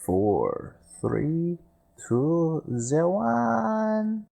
4, 3, 2, 1.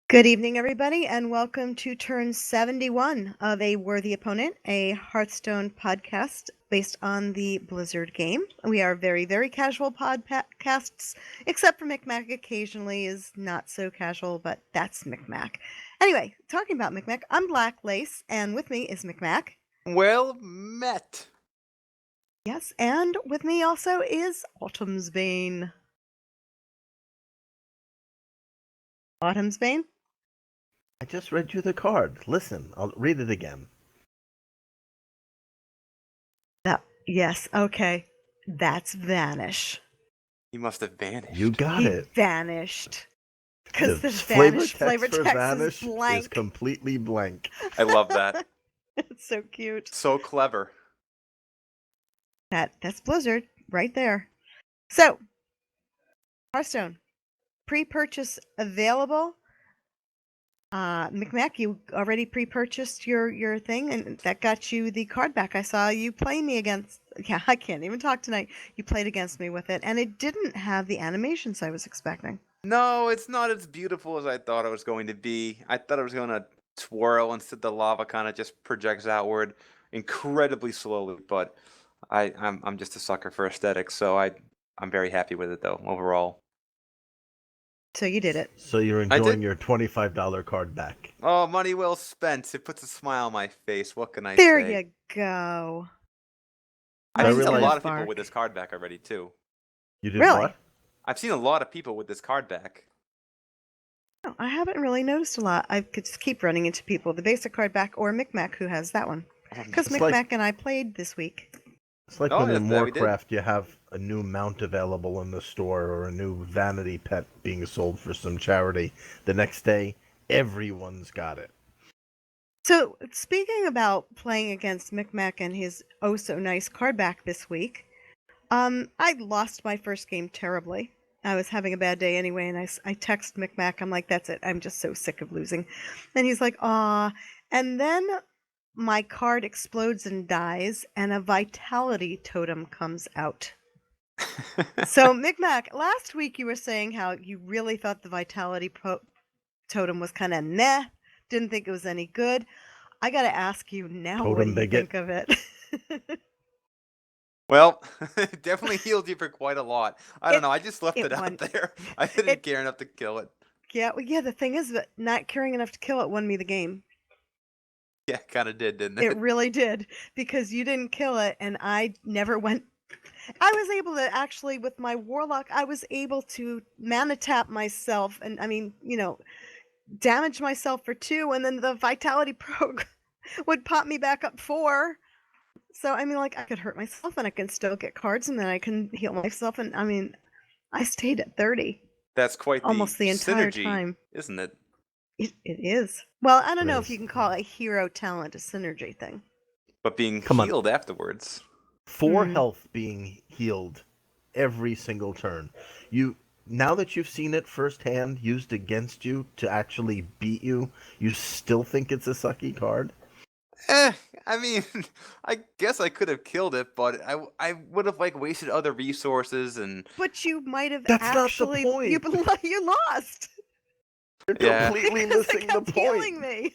Good evening, everybody, and welcome to turn 71 of A Worthy Opponent, a Hearthstone podcast based on the Blizzard game. We are very, very casual podcasts, except for Micmac occasionally is not so casual, but that's Micmac. Anyway, talking about Micmac, I'm Black Lace, and with me is Micmac. Well met. Yes, and with me also is Autumn's Bane. Autumn's Bane? I just read you the card. Listen, I'll read it again. Yes, okay. That's Vanish. He must have vanished. You got He it. vanished. Because the flavor flavor for text Vanish is blank. is completely blank. I love that. It's so cute. So clever. That's Blizzard right there. So, Hearthstone, pre-purchase available. Micmac, you already pre-purchased your thing, and that got you the card back. I saw you play me against. Yeah, I can't even talk tonight. You played against me with it, and it didn't have the animations I was expecting. No, it's not as beautiful as I thought it was going to be. I thought it was going to twirl instead the lava kind of just projects outward incredibly slowly, but I'm just a sucker for aesthetics, so I'm very happy with it though overall. So you did it. So you're I enjoying did. your $25 card back. Oh, money well spent. It puts a smile on my face. What can I There say? you go. I've seen a realized- lot of people with this card back already too. You did Really? what? I've seen a lot of people with this card back. No, I haven't really noticed a lot. I could just keep running into people. The basic card back or Micmac who has that one. Because It's Micmac like- and I played this week. It's like Oh, when in yeah, we did. Warcraft you have a new mount available in the store or a new vanity pet being sold for some charity. The next day, everyone's got it. So, speaking about playing against Micmac and his oh-so-nice card back this week, I lost my first game terribly. I was having a bad day anyway, and I text Micmac. I'm like, that's it. I'm just so sick of losing. And he's like, aw. And then my card explodes and dies, and a vitality totem comes out. So, Micmac, last week you were saying how you really thought the vitality totem was kind of meh, didn't think it was any good. I gotta ask you now, what Totem do you bigot. think of it? Well, it definitely healed you for quite a lot. I don't know. I just left it it out won- there. I didn't it- care enough to kill it. Yeah, well, yeah. The thing is that not caring enough to kill it won me the game. Yeah, kind of did, didn't it? It really did, because you didn't kill it, and I never went. I was able to actually, with my warlock, I was able to mana tap myself, and I mean, damage myself for 2, and then the vitality proc would pop me back up 4. So I mean, like, I could hurt myself, and I can still get cards, and then I can heal myself, and I mean, I stayed at 30 That's quite almost the entire synergy, time. isn't it? It is. Well, I don't It know if is. you can call a hero talent a synergy thing. But being Come on. healed afterwards. 4 Mhm. health being healed every single turn. Now that you've seen it firsthand used against you to actually beat you, you still think it's a sucky card? I mean, I guess I could have killed it, but I would have wasted other resources and But you might have That's not the actually point. you lost. You're Yeah. completely Because missing it the kept healing point. me.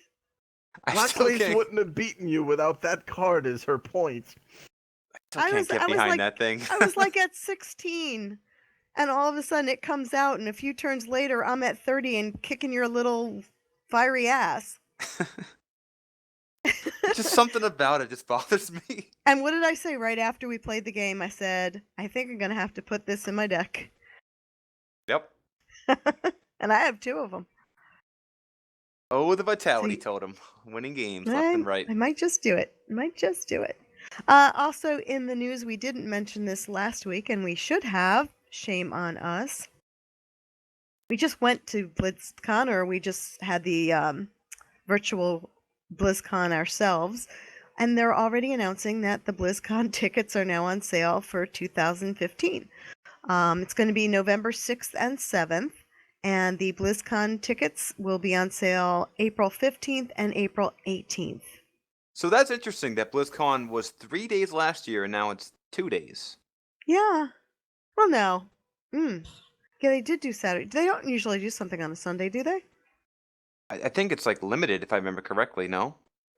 I Black still Lace can't, wouldn't have beaten you without that card as her point. still I can't was- get I was behind like- that thing. I was like at 16, and all of a sudden it comes out, and a few turns later I'm at 30 and kicking your little fiery ass. Just something about it just bothers me. And what did I say right after we played the game? I said, I think I'm going to have to put this in my deck. Yep. And I have 2 of them. Oh, the vitality See- totem. Winning games left and right. I might just do it. Also, in the news, we didn't mention this last week, and we should have. Shame on us. We just went to BlizzCon, or we just had the virtual BlizzCon ourselves, and they're already announcing that the BlizzCon tickets are now on sale for 2015. It's going to be November 6th and 7th, and the BlizzCon tickets will be on sale April 15th and April 18th. So that's interesting that BlizzCon was 3 days last year and now it's 2 days. Yeah. Well, no. Yeah, they did do Saturday. They don't usually do something on a Sunday, do they? I think it's like limited if I remember correctly, no?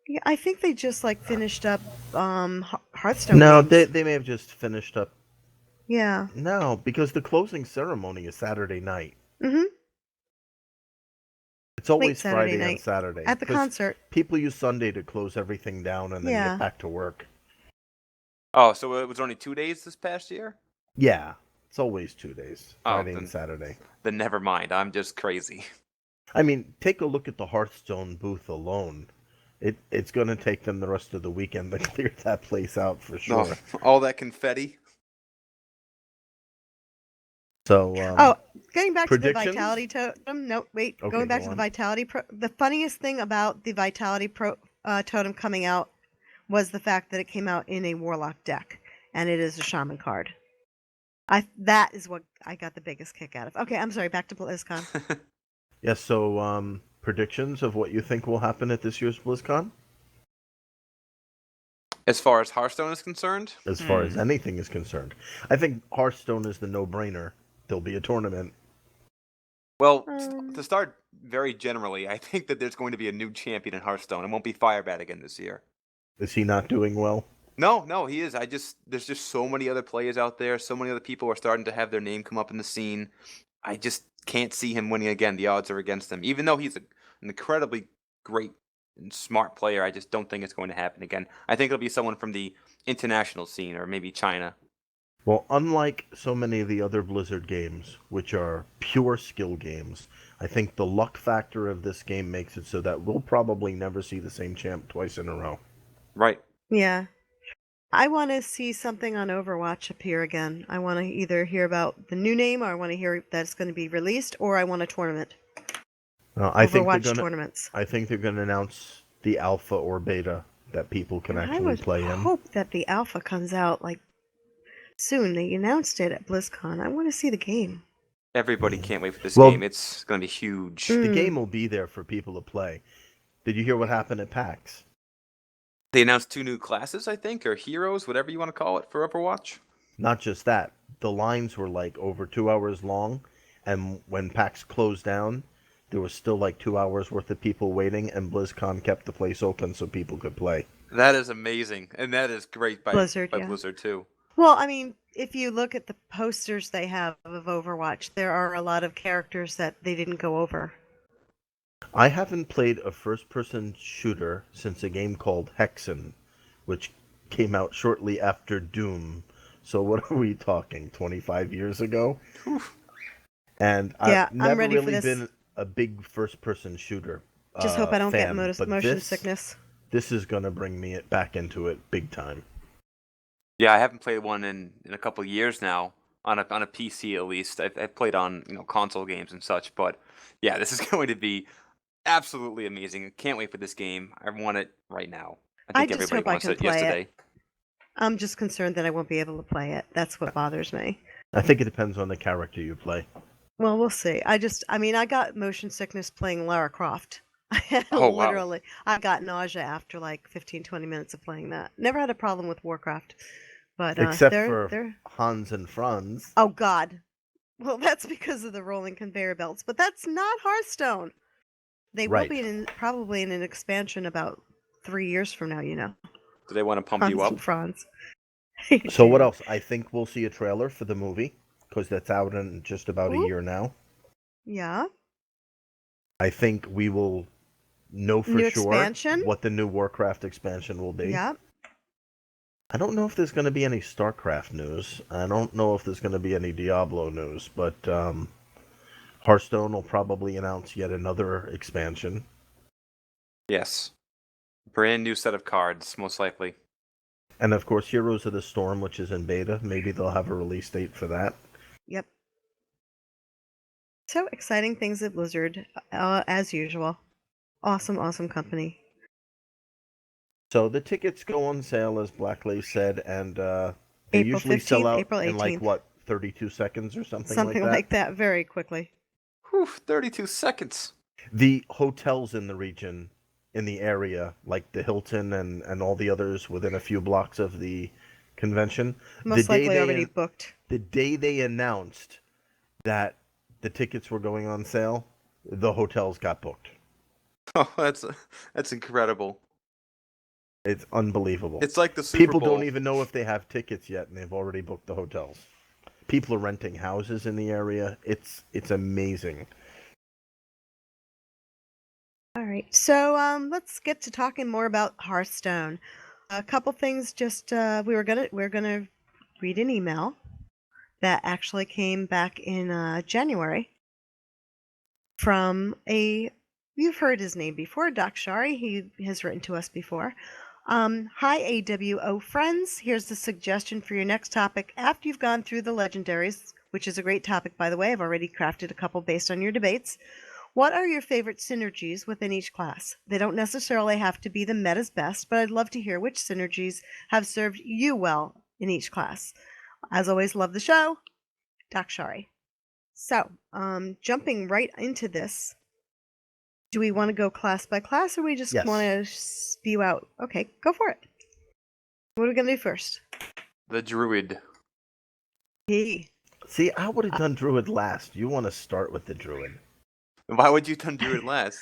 Yeah, I think they just like finished up Hearthstone. No, games. they may have just finished up. Yeah. No, because the closing ceremony is Saturday night. Mhm. It's always Saturday Friday and night. Saturday. At the 'cause concert. People use Sunday to close everything down and then Yeah. get back to work. Oh, so it was only 2 days this past year? Yeah, it's always 2 days, Oh, Friday then- and Saturday. Then never mind. I'm just crazy. I mean, take a look at the Hearthstone booth alone. It's going to take them the rest of the weekend to clear that place out for sure. Oh, all that confetti. So, Getting back to the predictions? Vitality Totem. No, wait. Okay, Going back go to the on. Vitality the funniest thing about the Vitality Totem coming out was the fact that it came out in a Warlock deck, and it is a Shaman card. That is what I got the biggest kick out of. Okay, I'm sorry. Back to BlizzCon. yeah, so predictions of what you think will happen at this year's BlizzCon? As far as Hearthstone is concerned, As far as anything is concerned. I think Hearthstone is the no-brainer. There'll be a tournament. well, Um, to start very generally, I think that there's going to be a new champion in Hearthstone. It won't be Firebat again this year. Is he not doing well? No, he is. There's just so many other players out there. So many other people are starting to have their name come up in the scene. I just can't see him winning again. The odds are against him. Even though he's an incredibly great and smart player, I just don't think it's going to happen again. I think it'll be someone from the international scene or maybe China. Well, unlike so many of the other Blizzard games, which are pure skill games, I think the luck factor of this game makes it so that we'll probably never see the same champ twice in a row. Right. yeah. I want to see something on Overwatch appear again. I want to either hear about the new name, or I want to hear that it's going to be released, or I want a tournament. I think they're Overwatch gonna. tournaments. I think they're gonna announce the alpha or beta that people can I actually would play in. hope that the alpha comes out like soon. They announced it at BlizzCon. I want to see the game. Everybody can't wait for this Well- game. It's going to be huge. The Mm. game will be there for people to play. Did you hear what happened at PAX? They announced 2 new classes, I think, or heroes, whatever you want to call it, for Overwatch. Not just that, the lines were like over 2 hours long, and when PAX closed down, there was still like 2 hours worth of people waiting, and BlizzCon kept the place open so people could play. That is amazing, and that is great by Blizzard, yeah. Blizzard too. Well, I mean, if you look at the posters they have of Overwatch, there are a lot of characters that they didn't go over. I haven't played a first-person shooter since a game called Hexen, which came out shortly after Doom. So what are we talking, 25 years ago? And Yeah, I've I'm never ready for really this. been a big first-person shooter Just hope I don't get fan, but motion this- sickness. This is going to bring me back into it big time. Yeah, I haven't played one in a couple of years now on a PC at least. I've played on console games and such, but yeah, this is going to be absolutely amazing. Can't wait for this game. I want it right now. I think just everybody hope I wants can it play it. yesterday. I'm just concerned that I won't be able to play it. That's what bothers me. I think it depends on the character you play. Well, we'll see. I got motion sickness playing Lara Croft. Oh, wow. Literally. I got nausea after like 15, 20 minutes of playing that. Never had a problem with Warcraft. But Except they're, for they're... Hans and Franz. Oh, God. Well, that's because of the rolling conveyor belts. But that's not Hearthstone. They Right. will be probably in an expansion about 3 years from now, Do they want to pump Hans you up? and Franz. So what else? I think we'll see a trailer for the movie, because that's out in just about Ooh. a year now. Yeah. I think we will know for New sure expansion? what the new Warcraft expansion will be. Yeah. I don't know if there's going to be any StarCraft news. I don't know if there's going to be any Diablo news, but Hearthstone will probably announce yet another expansion. Yes. Brand new set of cards, most likely. And of course, Heroes of the Storm, which is in beta. Maybe they'll have a release date for that. Yep. So exciting things at Blizzard, as usual. Awesome, awesome company. So the tickets go on sale, as Blacklace said, and they April usually sell 15th, out April in like 18th. what, 32 seconds or something like Something that. like that, very quickly. Whew, 32 seconds. The hotels in the region, in the area, like the Hilton and all the others within a few blocks of the convention, Most the day likely they already booked. the day they announced that the tickets were going on sale, the hotels got booked. Oh, that's incredible. It's unbelievable. It's like the Super People Bowl. don't even know if they have tickets yet, and they've already booked the hotels. People are renting houses in the area. It's amazing. All right, so let's get to talking more about Hearthstone. A couple things. Just we're gonna read an email that actually came back in January from you've heard his name before, Doc Shari. He has written to us before. Hi, AWO friends. Here's the suggestion for your next topic after you've gone through the legendaries, which is a great topic, by the way. I've already crafted a couple based on your debates. What are your favorite synergies within each class? They don't necessarily have to be the meta's best, but I'd love to hear which synergies have served you well in each class. As always, love the show. Doc Shari. So, jumping right into this, do we want to go class by class, or we just Yes. want to spew out? Okay, go for it. What are we going to do first? The Druid. He. See, I would have done Druid last. You want to start with the Druid. Why would you done Druid last?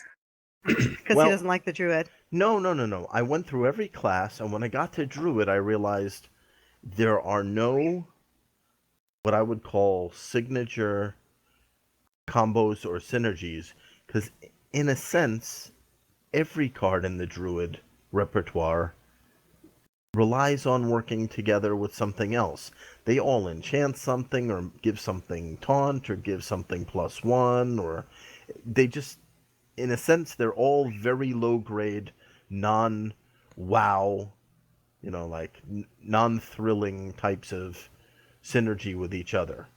Because Well- he doesn't like the druid. No. I went through every class, and when I got to Druid, I realized there are no what I would call signature combos or synergies, because in a sense, every card in the Druid repertoire relies on working together with something else. They all enchant something, or give something taunt, or give something +1, or they just, in a sense, they're all very low grade, non-wow, like non-thrilling types of synergy with each other.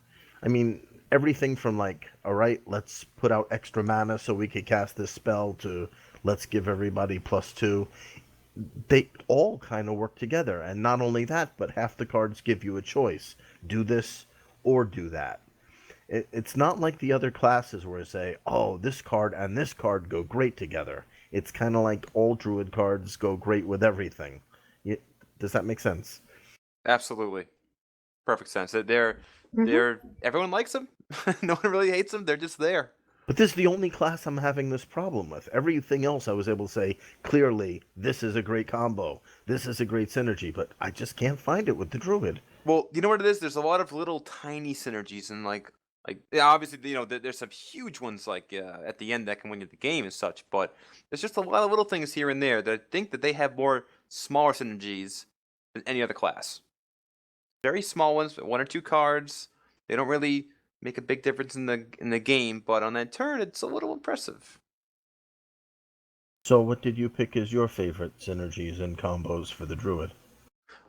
I mean, everything from like, all right, let's put out extra mana so we could cast this spell, to let's give everybody +2. They all kind of work together, and not only that, but half the cards give you a choice: do this or do that. It's not like the other classes where I say, oh, this card and this card go great together. It's kind of like all Druid cards go great with everything. Does that make sense? Absolutely. Perfect sense. They're everyone likes them. No one really hates them. They're just there. But this is the only class I'm having this problem with. Everything else I was able to say, clearly, this is a great combo. This is a great synergy, but I just can't find it with the Druid. Well, you know what it is? There's a lot of little tiny synergies, and yeah, obviously, there's some huge ones like at the end that can win you the game and such. But there's just a lot of little things here and there that I think that they have more smaller synergies than any other class. Very small ones, 1 or 2 cards. They don't really make a big difference in the game, but on that turn, it's a little impressive. So what did you pick as your favorite synergies and combos for the Druid?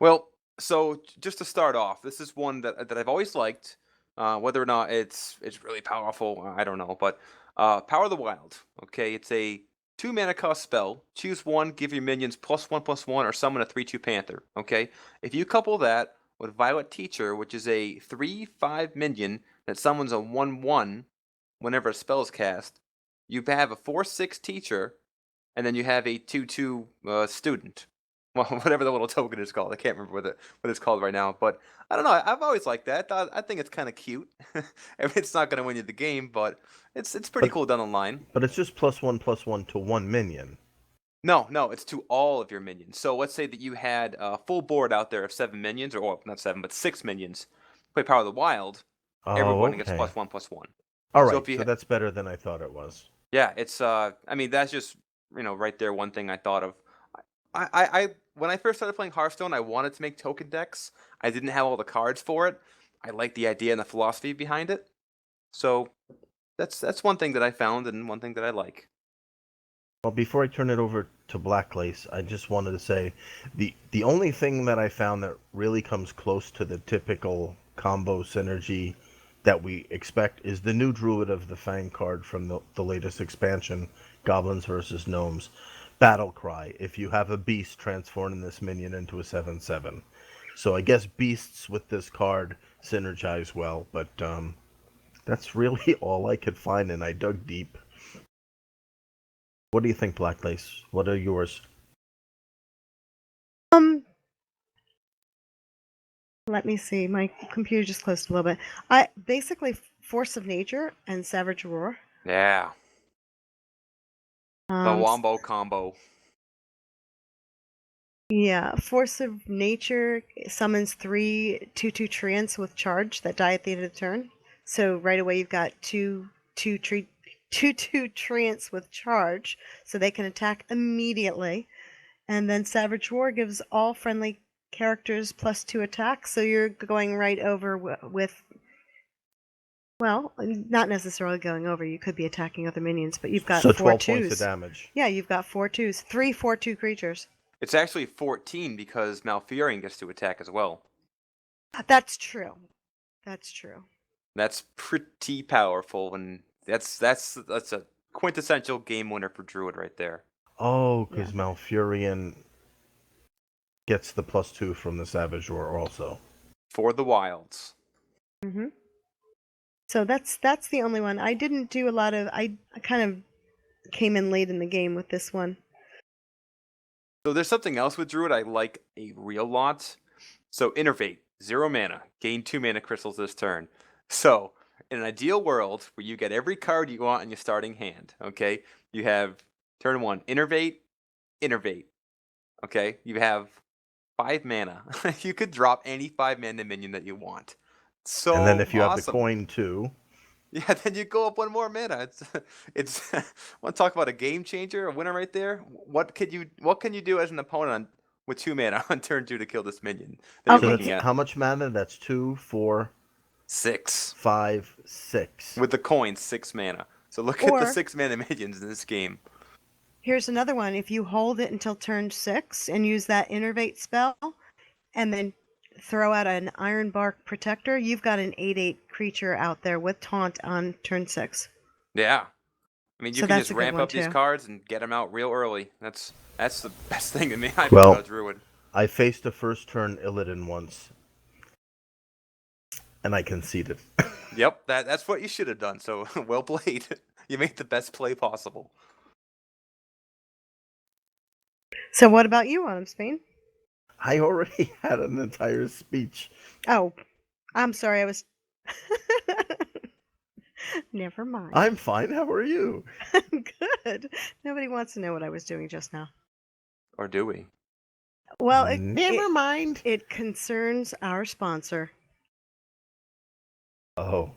Well, so just to start off, this is one that I've always liked. Whether or not it's really powerful, I don't know. But Power of the Wild. Okay, it's a 2 mana cost spell. Choose one, give your minions +1/+1, or summon a 3/2 Panther. Okay, if you couple that with Violet Teacher, which is a 3/5 minion that summons a 1/1 whenever a spell is cast, you have a 4/6 Teacher, and then you have a 2/2 Student. Well, whatever the little token is called. I can't remember what it's called right now. But I don't know. I've always liked that. I think it's kind of cute. It's not going to win you the game, but it's pretty cool down the line. But it's just +1/+1 to one minion. No, it's to all of your minions. So let's say that you had a full board out there of 7 minions, or well, not 7, but 6 minions. Play Power of the Wild. Everyone gets okay. +1/+1. All So right, if you so that's better than I thought it was. Yeah, it's I mean that's just right there, one thing I thought of. When I first started playing Hearthstone, I wanted to make token decks. I didn't have all the cards for it. I like the idea and the philosophy behind it. So that's one thing that I found and one thing that I like. Well, before I turn it over to Blacklace, I just wanted to say the only thing that I found that really comes close to the typical combo synergy that we expect is the new Druid of the Fang card from the latest expansion, Goblins versus Gnomes. Battle Cry. If you have a beast, transform this minion into a 7/7. So I guess beasts with this card synergize well, but that's really all I could find, and I dug deep. What do you think, Blacklace? What are yours? Let me see. My computer just closed a little bit. I basically Force of Nature and Savage Roar. Yeah, the Wombo combo. Yeah, Force of Nature summons 3 2/2 treants with charge that die at the end of the turn. So right away you've got 2 2 treants with charge, so they can attack immediately. And then Savage Roar gives all friendly characters +2 attack, so you're going right over with. Well, not necessarily going over. You could be attacking other minions, but you've got So 4 12 points of 2s. damage. Yeah, you've got 4 2s, 3 4/2 creatures. It's actually 14 because Malfurion gets to attack as well. That's true. That's true. That's pretty powerful, and that's a quintessential game winner for Druid right there. Oh, because Malfurion gets the +2 from the Savage Roar also. For the wilds. Mm-hmm. So that's the only one. I didn't do a lot of. I kind of came in late in the game with this one. So there's something else with Druid I like a real lot. So Innervate, 0 mana, gain 2 mana crystals this turn. So in an ideal world where you get every card you want in your starting hand, okay, you have turn 1, Innervate, okay, you have 5 mana. You could drop any 5 mana minion that you want. So and then if you have the awesome. coin too. Yeah, then you go up 1 more mana. It's want to talk about a game changer, a winner right there. What can you do as an opponent with 2 mana on turn 2 to kill this minion? That So you're that's looking at how much mana? That's 2, 4, 6 5, 6. with the coins, 6 mana. So look at the Or- 6 mana minions in this game. Here's another one. If you hold it until turn 6 and use that Innervate spell, and then throw out an Ironbark Protector, you've got an 8/8 creature out there with taunt on turn 6. Yeah, I mean you So can that's just a good ramp one, up these too. cards and get them out real early. That's the best thing to me. I Well- about Druid. I faced a first turn Illidan once, and I conceded. Yep, that's what you should have done. So well played. You made the best play possible. So what about you, Autumn Spain? I already had an entire speech. Oh, I'm sorry. I was. Never mind. I'm fine. How are you? Good. Nobody wants to know what I was doing just now. Or do we? Well, Never mind. it concerns our sponsor. Oh,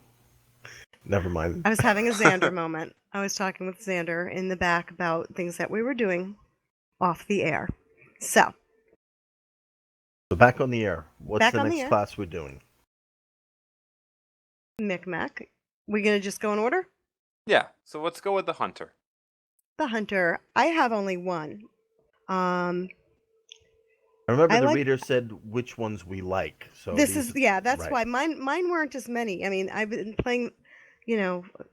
never mind. I was having a Xander moment. I was talking with Xander in the back about things that we were doing off the air. So back on the air. What's Back the on the next air. class we're doing? Micmac, we gonna just go in order? Yeah. So let's go with the Hunter. The Hunter. I have only one. I remember I the like- reader said which ones we like. So This these- is that's right. why mine weren't as many. I mean, I've been playing,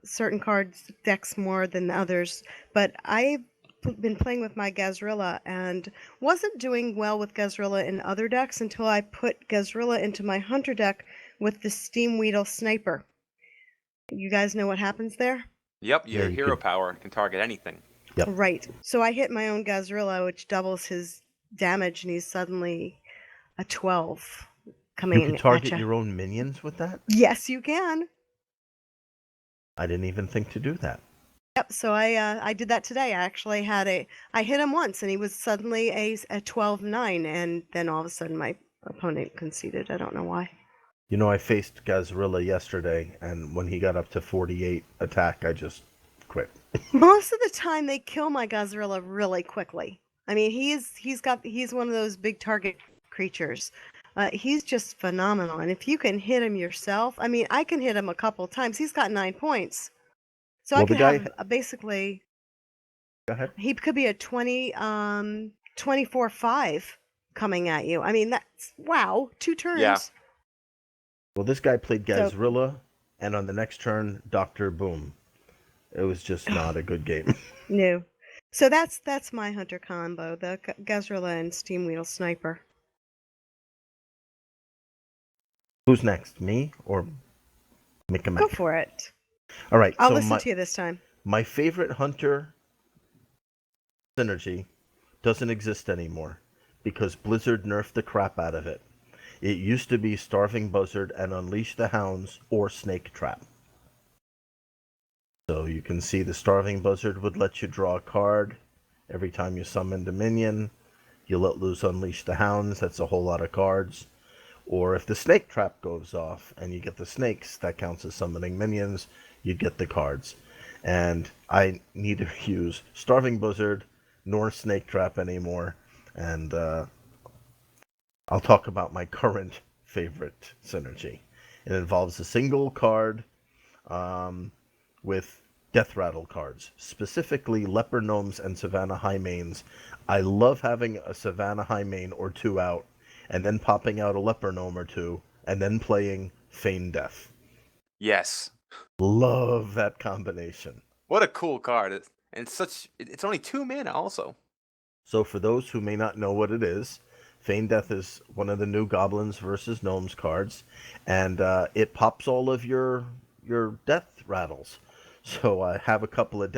certain cards decks more than others, but I've been playing with my Gazrilla and wasn't doing well with Gazrilla in other decks until I put Gazrilla into my Hunter deck with the Steam Weedle Sniper. You guys know what happens there? Yep, Yeah, your you hero could- power can target anything. Yep. Right. So I hit my own Gazrilla, which doubles his damage, and he's suddenly a 12 coming You can at target ya. your own minions with that? Yes, you can. I didn't even think to do that. Yep. So I did that today. I actually I hit him once, and he was suddenly a 12/9, and then all of a sudden my opponent conceded. I don't know why. You know, I faced Gazrilla yesterday, and when he got up to 48 attack, I just quit. Most of the time, they kill my Gazrilla really quickly. I mean, he's one of those big target creatures. He's just phenomenal, and if you can hit him yourself, I mean, I can hit him a couple times. He's got 9 points, so I Well, the could guy. have basically Go ahead. he could be a 24/5 coming at you. I mean, that's wow, 2 Yeah. turns. Well, this guy played So- Gazrilla, and on the next turn, Doctor Boom. It was just not a good game. No. So that's my hunter combo, the Gazrilla and Steam Wheel Sniper. Who's next, me or Go Mikamek? for it. All right. I'll so listen to you this time. my favorite hunter synergy doesn't exist anymore because Blizzard nerfed the crap out of it. It used to be Starving Buzzard and Unleash the Hounds or Snake Trap. So you can see the Starving Buzzard would let you draw a card every time you summoned a minion. You let loose Unleash the Hounds, that's a whole lot of cards. Or if the Snake Trap goes off and you get the snakes, that counts as summoning minions, you get the cards. And I neither use Starving Buzzard nor Snake Trap anymore. And I'll talk about my current favorite synergy. It involves a single card with Death Rattle cards, specifically Leper Gnomes and Savannah Highmanes. I love having a Savannah Highmane or two out, and then popping out a Leper Gnome or two, and then playing Feign Death. Yes. Love that combination. What a cool card. It's only 2 mana also. So for those who may not know what it is, Feign Death is one of the new Goblins versus Gnomes cards, and it pops all of your Death Rattles. So I have a couple of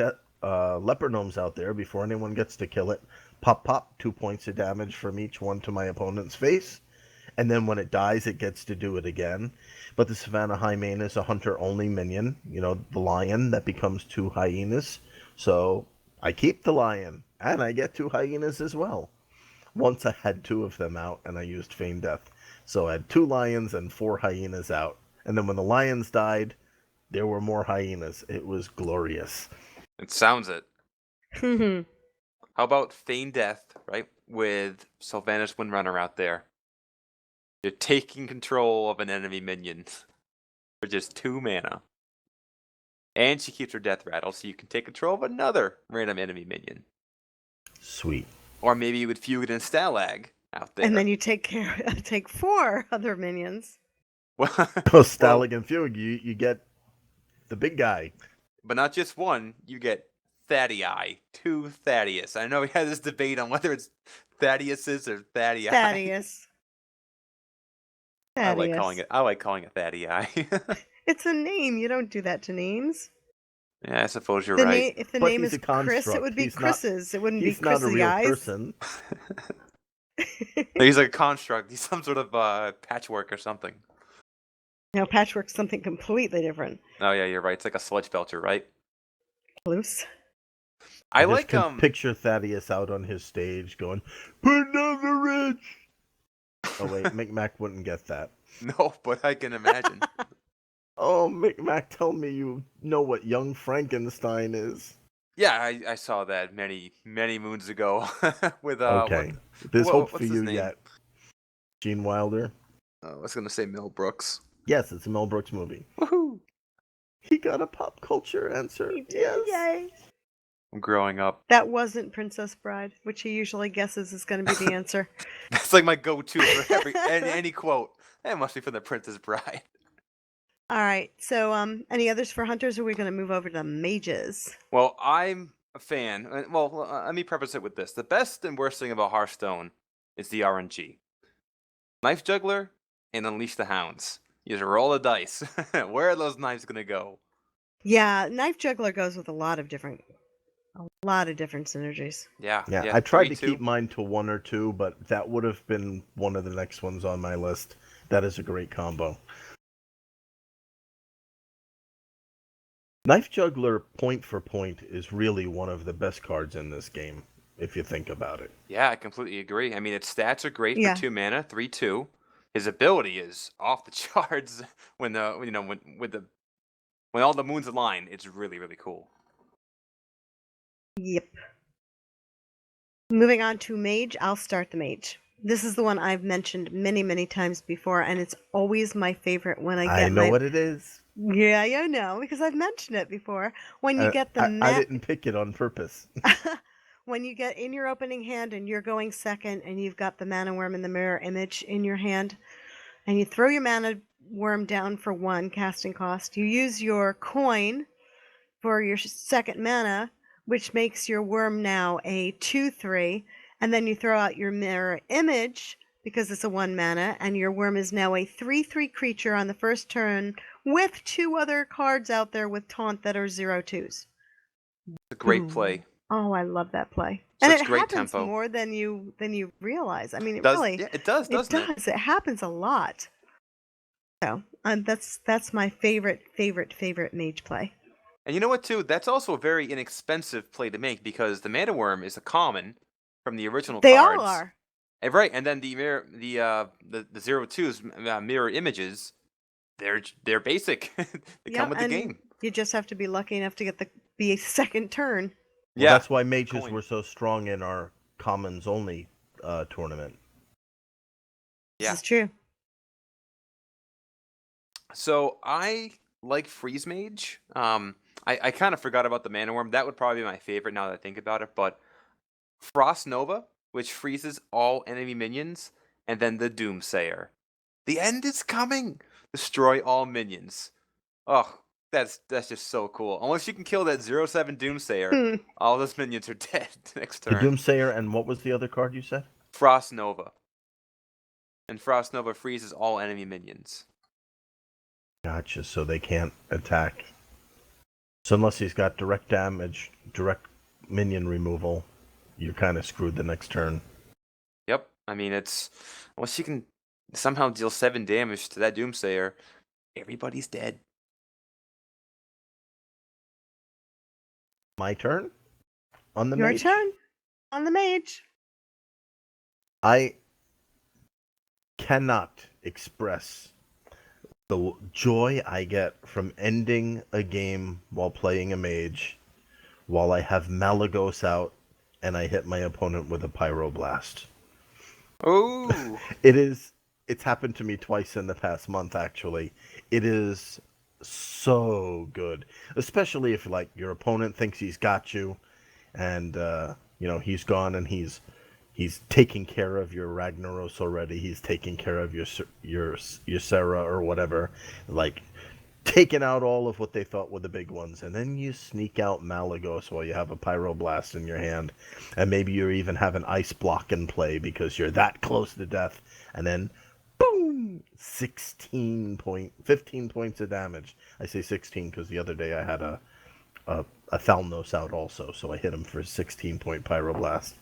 Leper Gnomes out there before anyone gets to kill it. Pop, pop, 2 points of damage from each one to my opponent's face. And then when it dies, it gets to do it again. But the Savannah Highmane is a hunter-only minion. You know, the lion that becomes 2 hyenas. So I keep the lion, and I get 2 hyenas as well. Once I had 2 of them out, and I used Feign Death. So I had 2 lions and 4 hyenas out. And then when the lions died, there were more hyenas. It was glorious. It sounds it. How about Feign Death, right? With Sylvanas Windrunner out there. You're taking control of an enemy minion for just 2 mana. And she keeps her Death Rattle, so you can take control of another random enemy minion. Sweet. Or maybe you would Fugit and Stalag out there. And then you take 4 other minions. Oh, Stalag and Fugue, you get the big guy. But not just one, you get Thaddeus. 2 Thaddeus. I know we had this debate on whether it's Thaddeus's or Thaddeus. Thaddeus. I like calling it Thaddeus. It's a name. You don't do that to names. Yeah, I suppose you're right. If the But name he's is a Chris, it construct. would be He's not- Chris's. It wouldn't be He's not Chris's a real eyes. person. He's like a construct. He's some sort of patchwork or something. No, Patchwork's something completely different. Oh yeah, you're right. It's like a sludge belcher, right? Loose. I just like can picture Thaddeus out on his stage going, "Put down the ridge." Oh wait, Micmac wouldn't get that. No, but I can imagine. Oh, Micmac, tell me you know what Young Frankenstein is. Yeah, I saw that many moons ago with Okay, there's what- hope what's for his you name? yet. Gene Wilder. I was gonna say Mel Brooks. Yes, it's a Mel Brooks movie. Woohoo! He got a pop culture answer. He did, Yes. yay. I'm growing up. That wasn't Princess Bride, which he usually guesses is going to be the answer. That's like my go-to for any quote. That must be from The Princess Bride. All right. So, any others for hunters, or are we going to move over to mages? Well, I'm a fan. Well, let me preface it with this: the best and worst thing about Hearthstone is the RNG. Knife Juggler and Unleash the Hounds. You just roll the dice. Where are those knives gonna go? Yeah, Knife Juggler goes with a lot of different synergies. Yeah. Yeah, I tried to 3-2. keep mine to 1 or 2, but that would have been one of the next ones on my list. That is a great combo. Knife Juggler, point for point, is really one of the best cards in this game, if you think about it. Yeah, I completely agree. I mean, its stats are great Yeah. for 2 mana, 3/2. His ability is off the charts when all the moons align. It's really cool. Yep. Moving on to Mage, I'll start the Mage. This is the one I've mentioned many, many times before, and it's always my favorite when I I get know my. what it is. Yeah, you know, because I've mentioned it before. When you get the I didn't pick it on purpose. when you get in your opening hand and you're going second and you've got the mana worm and the mirror image in your hand, and you throw your mana worm down for 1 casting cost, you use your coin for your second mana, which makes your worm now a 2/3, and then you throw out your mirror image because it's a 1 mana, and your worm is now a 3/3 creature on the first turn with 2 other cards out there with taunt that are 0/2s. It's a great Boom. play. Oh, I love that play. And Such it great happens tempo. more than you realize. I mean, it Does really yeah, it does, it doesn't it? does. It happens a lot. So, that's my favorite mage play. And you know what, too? That's also a very inexpensive play to make because the Mana Worm is a common from the original They cards. all are. Right, and then the mirror, the 0/2s mirror images, they're basic. They come Yep, with the and game. you just have to be lucky enough to get be a second turn. Well, Yeah, that's why mages coin. were so strong in our commons only tournament. This Yeah. is true. So I like Freeze Mage. I kind of forgot about the Mana Worm. That would probably be my favorite now that I think about it. But Frost Nova, which freezes all enemy minions, and then the Doomsayer. The end is coming. Destroy all minions. Oh, that's just so cool. Unless you can kill that 0/7 Doomsayer, all those minions are dead next The turn. Doomsayer, and what was the other card you said? Frost Nova. And Frost Nova freezes all enemy minions. Gotcha, so they can't attack. So unless he's got direct damage, direct minion removal, you're kind of screwed the next turn. Yep. I mean, it's unless you can somehow deal 7 damage to that Doomsayer, everybody's dead. My turn? On the Your mage? turn on the mage. I cannot express the joy I get from ending a game while playing a mage while I have Malagos out and I hit my opponent with a Pyroblast. Oh. It's happened to me twice in the past month, actually. It is so good, especially if like your opponent thinks he's got you, and he's gone and he's taking care of your Ragnaros already. He's taking care of your Sarah or whatever, like taking out all of what they thought were the big ones, and then you sneak out Malagos while you have a Pyroblast in your hand, and maybe you even have an Ice Block in play because you're that close to death, and then boom, 15 points of damage. I say 16 because the other day I had a Thalnos out also, so I hit him for a 16-point Pyroblast.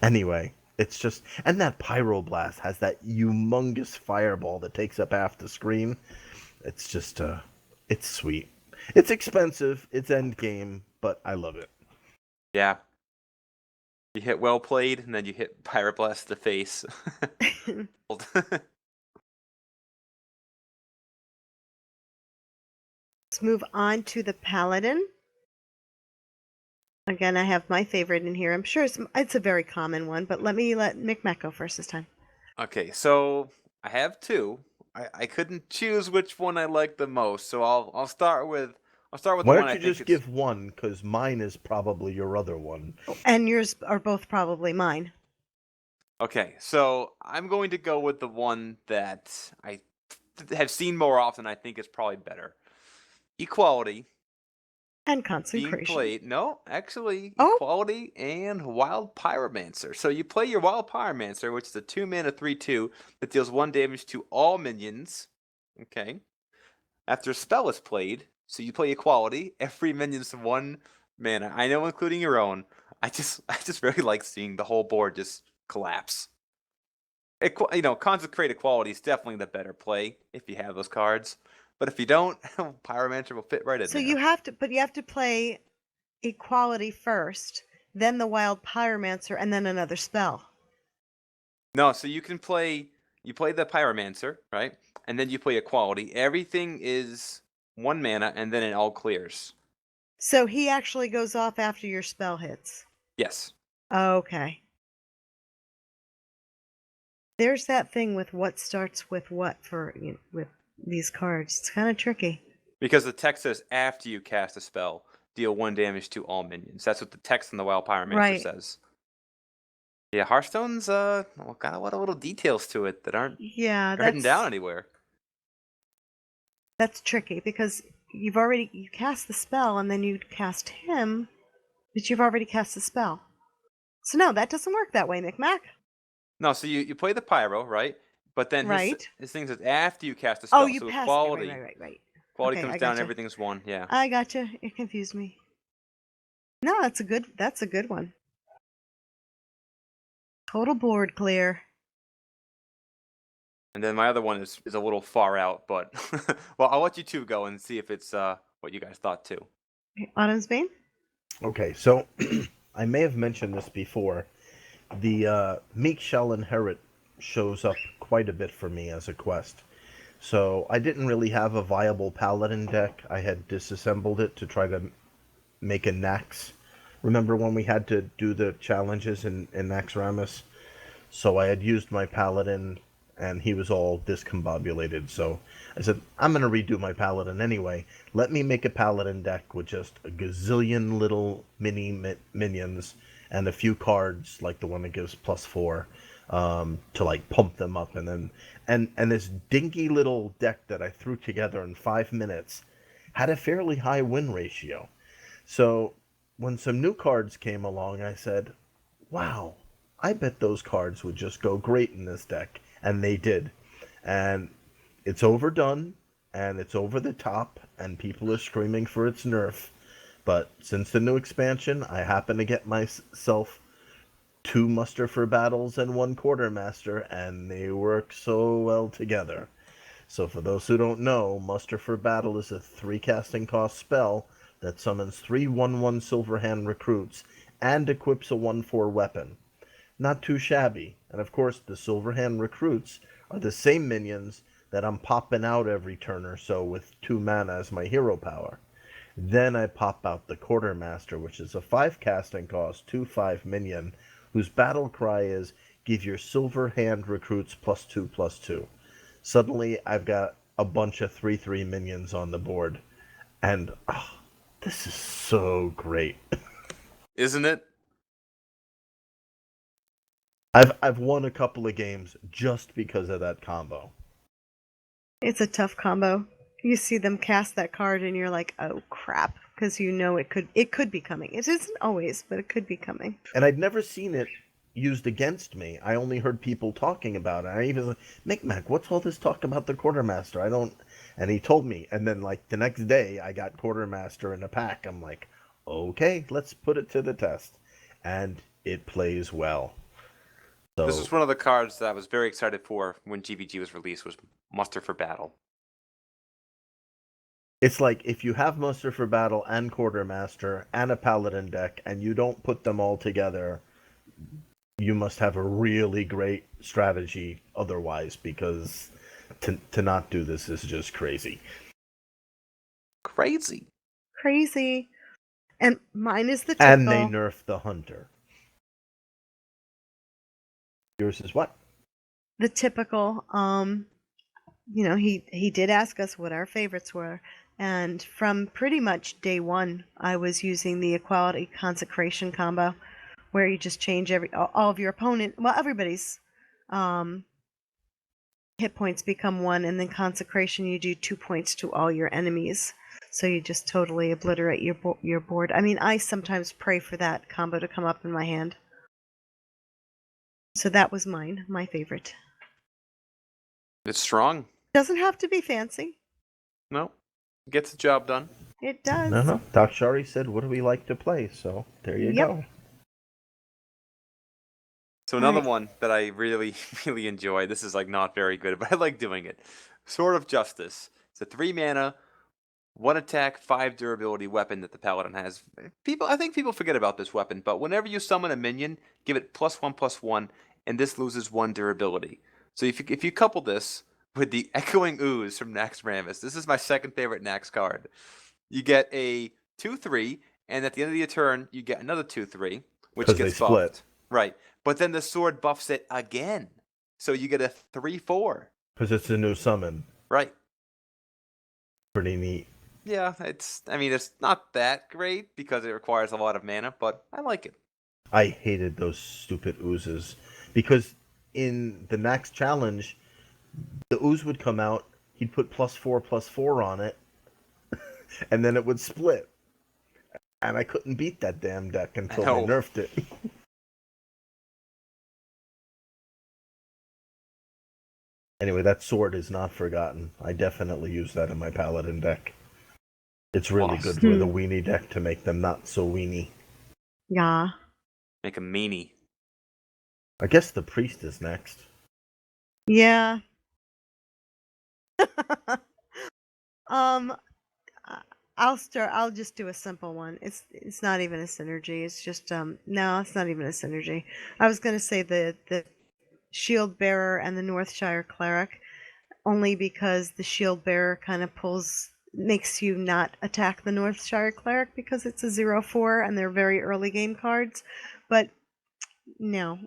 Anyway, it's just, and that Pyroblast has that humongous fireball that takes up half the screen. It's just it's sweet. It's expensive. It's end game, but I love it. Yeah. You hit well played, and then you hit Pyroblast to the face. Let's move on to the paladin. Again, I have my favorite in here. I'm sure it's a very common one, but let Micmac go first this time. Okay, so I have 2. I couldn't choose which one I like the most, so I'll start with the Why one don't I you think just give one? Because mine is probably your other one. And yours are both probably mine. Okay, so I'm going to go with the one that I have seen more often. I think is probably better. Equality And being consecration. played. No, actually, Oh. Equality and Wild Pyromancer. So you play your Wild Pyromancer, which is a 2-mana 3/2 that deals 1 damage to all minions. Okay. After a spell is played, so you play Equality, every minion's 1 mana. I know, including your own. I just really like seeing the whole board just collapse. Consecrate Equality is definitely the better play if you have those cards. But if you don't, Pyromancer will fit right in So there. you have to play Equality first, then the Wild Pyromancer, and then another spell. No, so you play the Pyromancer, right? And then you play Equality. Everything is 1 mana, and then it all clears. So he actually goes off after your spell hits. Yes. Okay. There's that thing with what starts with what for with these cards. It's kind of tricky. Because the text says after you cast a spell, deal 1 damage to all minions. That's what the text in the Wild Pyromancer Right. says. Yeah, Hearthstone's got a lot of little details to it that aren't Yeah, written down that's anywhere. tricky because you cast the spell and then you cast him, but you've already cast the spell. So no, that doesn't work that way, Micmac. No, so you play the Pyro, right? But then Right. his thing says after you cast a spell. Oh, you so pass. quality Right. quality Okay, comes I down, gotcha. everything's 1. Yeah. I gotcha. It confused me. No, that's a good one. Total board clear. And then my other one is a little far out, but well, I'll let you two go and see if it's what you guys thought too. Autumn's Bane? Okay, so I may have mentioned this before. The Meek Shall Inherit shows up quite a bit for me as a quest. So I didn't really have a viable Paladin deck. I had disassembled it to try to make a Nax. Remember when we had to do the challenges in Naxxramas? So I had used my Paladin, and he was all discombobulated. So I said, I'm going to redo my Paladin anyway. Let me make a Paladin deck with just a gazillion little minions and a few cards, like the one that gives +4, to like pump them up. And then and this dinky little deck that I threw together in 5 minutes had a fairly high win ratio. So when some new cards came along, I said, wow, I bet those cards would just go great in this deck. And they did. And it's overdone, and it's over the top, and people are screaming for its nerf. But since the new expansion, I happen to get myself 2 Muster for Battles and 1 Quartermaster, and they work so well together. So for those who don't know, Muster for Battle is a 3 casting cost spell that summons 3 1/1 Silverhand recruits and equips a 1/4 weapon. Not too shabby. And of course, the Silverhand recruits are the same minions that I'm popping out every turn or so with 2 mana as my hero power. Then I pop out the Quartermaster, which is a 5 casting cost, 2/5 minion, whose battle cry is give your Silverhand recruits +2/+2. Suddenly, I've got a bunch of 3/3 minions on the board. And this is so great. Isn't it? I've won a couple of games just because of that combo. It's a tough combo. You see them cast that card and you're like, oh crap, because you know it could be coming. It isn't always, but it could be coming. And I'd never seen it used against me. I only heard people talking about it. I even was like, Micmac, what's all this talk about the Quartermaster? I don't. And he told me. And then, like, the next day, I got Quartermaster in a pack. I'm like, okay, let's put it to the test. And it plays well. So, This is one of the cards that I was very excited for when GVG was released, was Muster for Battle. it's like if you have Muster for Battle and Quartermaster and a Paladin deck, and you don't put them all together, you must have a really great strategy otherwise, because to not do this is just crazy. Crazy. And mine is the typical. And they nerf the Hunter. Yours is what? The typical. He did ask us what our favorites were, and from pretty much day one, I was using the Equality Consecration combo, where you just change all of your everybody's hit points become 1, and then Consecration you do 2 points to all your enemies, so you just totally obliterate your board. I mean, I sometimes pray for that combo to come up in my hand. So that was my favorite. It's strong. Doesn't have to be fancy. No. Gets the job done. It does. No. Doc Shari said, what do we like to play? So there you go. So another one that I really, really enjoy. This is like not very good, but I like doing it. Sword of Justice. It's a 3 mana, 1 attack, 5 durability weapon that the Paladin has. I think people forget about this weapon, but whenever you summon a minion, give it +1/+1, and this loses 1 durability. So if you couple this with the Echoing Ooze from Naxxramas, this is my second favorite Nax card. You get a 2/3, and at the end of your turn, you get another 2/3, which 'Cause they gets split. buffed. Right. But then the sword buffs it again. So you get a 3/4. Because it's a new summon. Right. Pretty neat. Yeah, it's not that great because it requires a lot of mana, but I like it. I hated those stupid oozes. Because in the next challenge, the ooze would come out, he'd put +4/+4 on it, and then it would split. And I couldn't beat that damn deck until they know. nerfed it. Anyway, that sword is not forgotten. I definitely use that in my paladin deck. It's really good Awesome. with a weenie deck to make them not so weenie. Yeah. Make a meanie. I guess the priest is next. Yeah. um, I'll start. I'll just do a simple one. It's not even a synergy. It's just no, it's not even a synergy. I was gonna say the shield bearer and the Northshire cleric, only because the shield bearer kind of makes you not attack the Northshire cleric because it's a 0/4 and they're very early game cards. But no,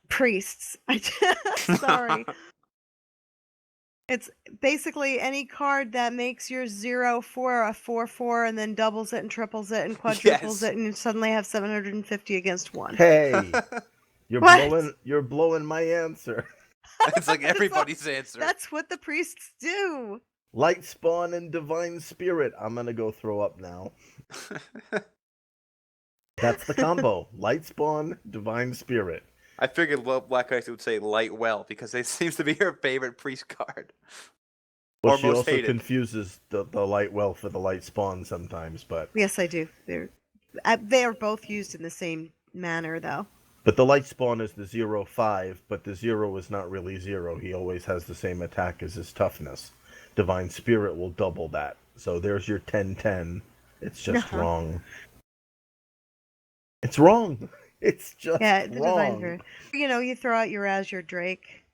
priests. Sorry. It's basically any card that makes your 0/4 a 4/4 and then doubles it and triples it and quadruples Yes. it, and you suddenly have 750 against one. Hey, you're What? blowing my answer. It's like everybody's answer. That's what the priests do. Light Spawn and Divine Spirit. I'm gonna go throw up now. That's the combo. Light Spawn, Divine Spirit. I figured Black Ice would say Light Well because it seems to be her favorite priest card. Well, Or she most also hated. confuses the Light Well for the Light Spawn sometimes, but Yes, I do. They are both used in the same manner, though. but the Light Spawn is the 0/5, but the 0 is not really 0. He always has the same attack as his toughness. Divine Spirit will double that. So there's your 10/10. It's just wrong. It's wrong. It's just Yeah, the Divine wrong. Spirit. You throw out your Azure Drake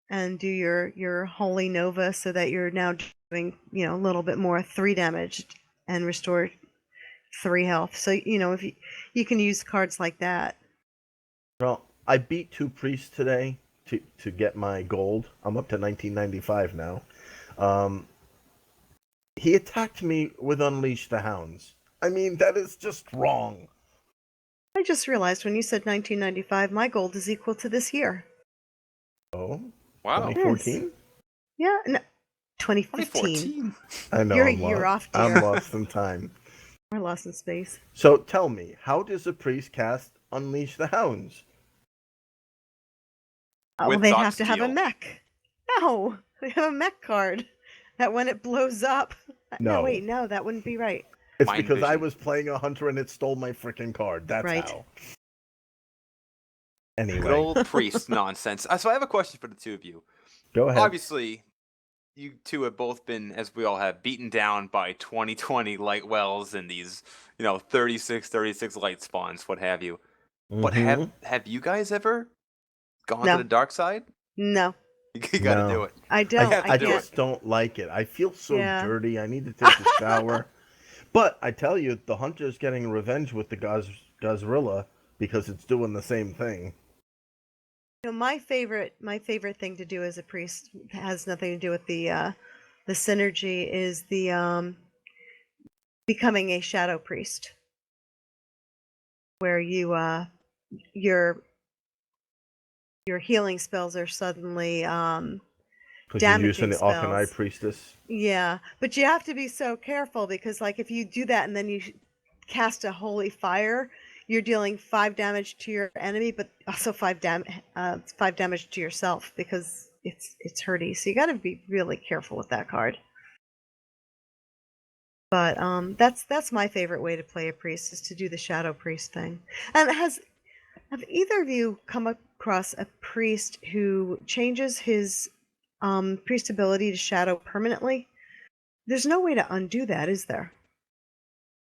and do your Holy Nova so that you're now doing, a little bit more 3 damage and restore 3 health. So, if you can use cards like that. Well, I beat 2 priests today to get my gold. I'm up to 1995 now. He attacked me with Unleash the Hounds. I mean, that is just wrong. I just realized when you said 1995, my gold is equal to this year. Oh, Wow. 2014? Yeah, no, 2015. 2014. I know. You're a I'm year off, I'm dear. lost in time. We're lost in space. So tell me, how does a priest cast Unleash the Hounds? Well, With they Dark have to have a Steel. mech. No, they have a mech card that when it blows up. No. Wait, no, that wouldn't be right. It's Mind because I vision. was playing a hunter and it stole my freaking card. That's Right. how. Good Anyway, old priest nonsense. So I have a question for the two of you. go ahead. Obviously, you two have both been, as we all have, beaten down by 2020 light wells and these, 36 light spawns, what have you. But Mhm. have you guys ever gone No. to the dark side? No, You gotta No. do it. I don't. have to I do can't. just don't like it. I feel so Yeah. dirty. I need to take a shower. But I tell you, the hunter's getting revenge with the Gazrilla because it's doing the same thing. My favorite thing to do as a priest has nothing to do with the synergy. Is the becoming a shadow priest, where your healing spells are suddenly Because you're using damaging the Auchenai spells. Priestess. Yeah, but you have to be so careful because, like, if you do that and then you cast a holy fire, you're dealing 5 damage to your enemy, but also 5 damage to yourself because it's hurty. So you got to be really careful with that card. But that's my favorite way to play a priest, is to do the shadow priest thing. And have either of you come across a priest who changes his priest ability to shadow permanently? There's no way to undo that, is there?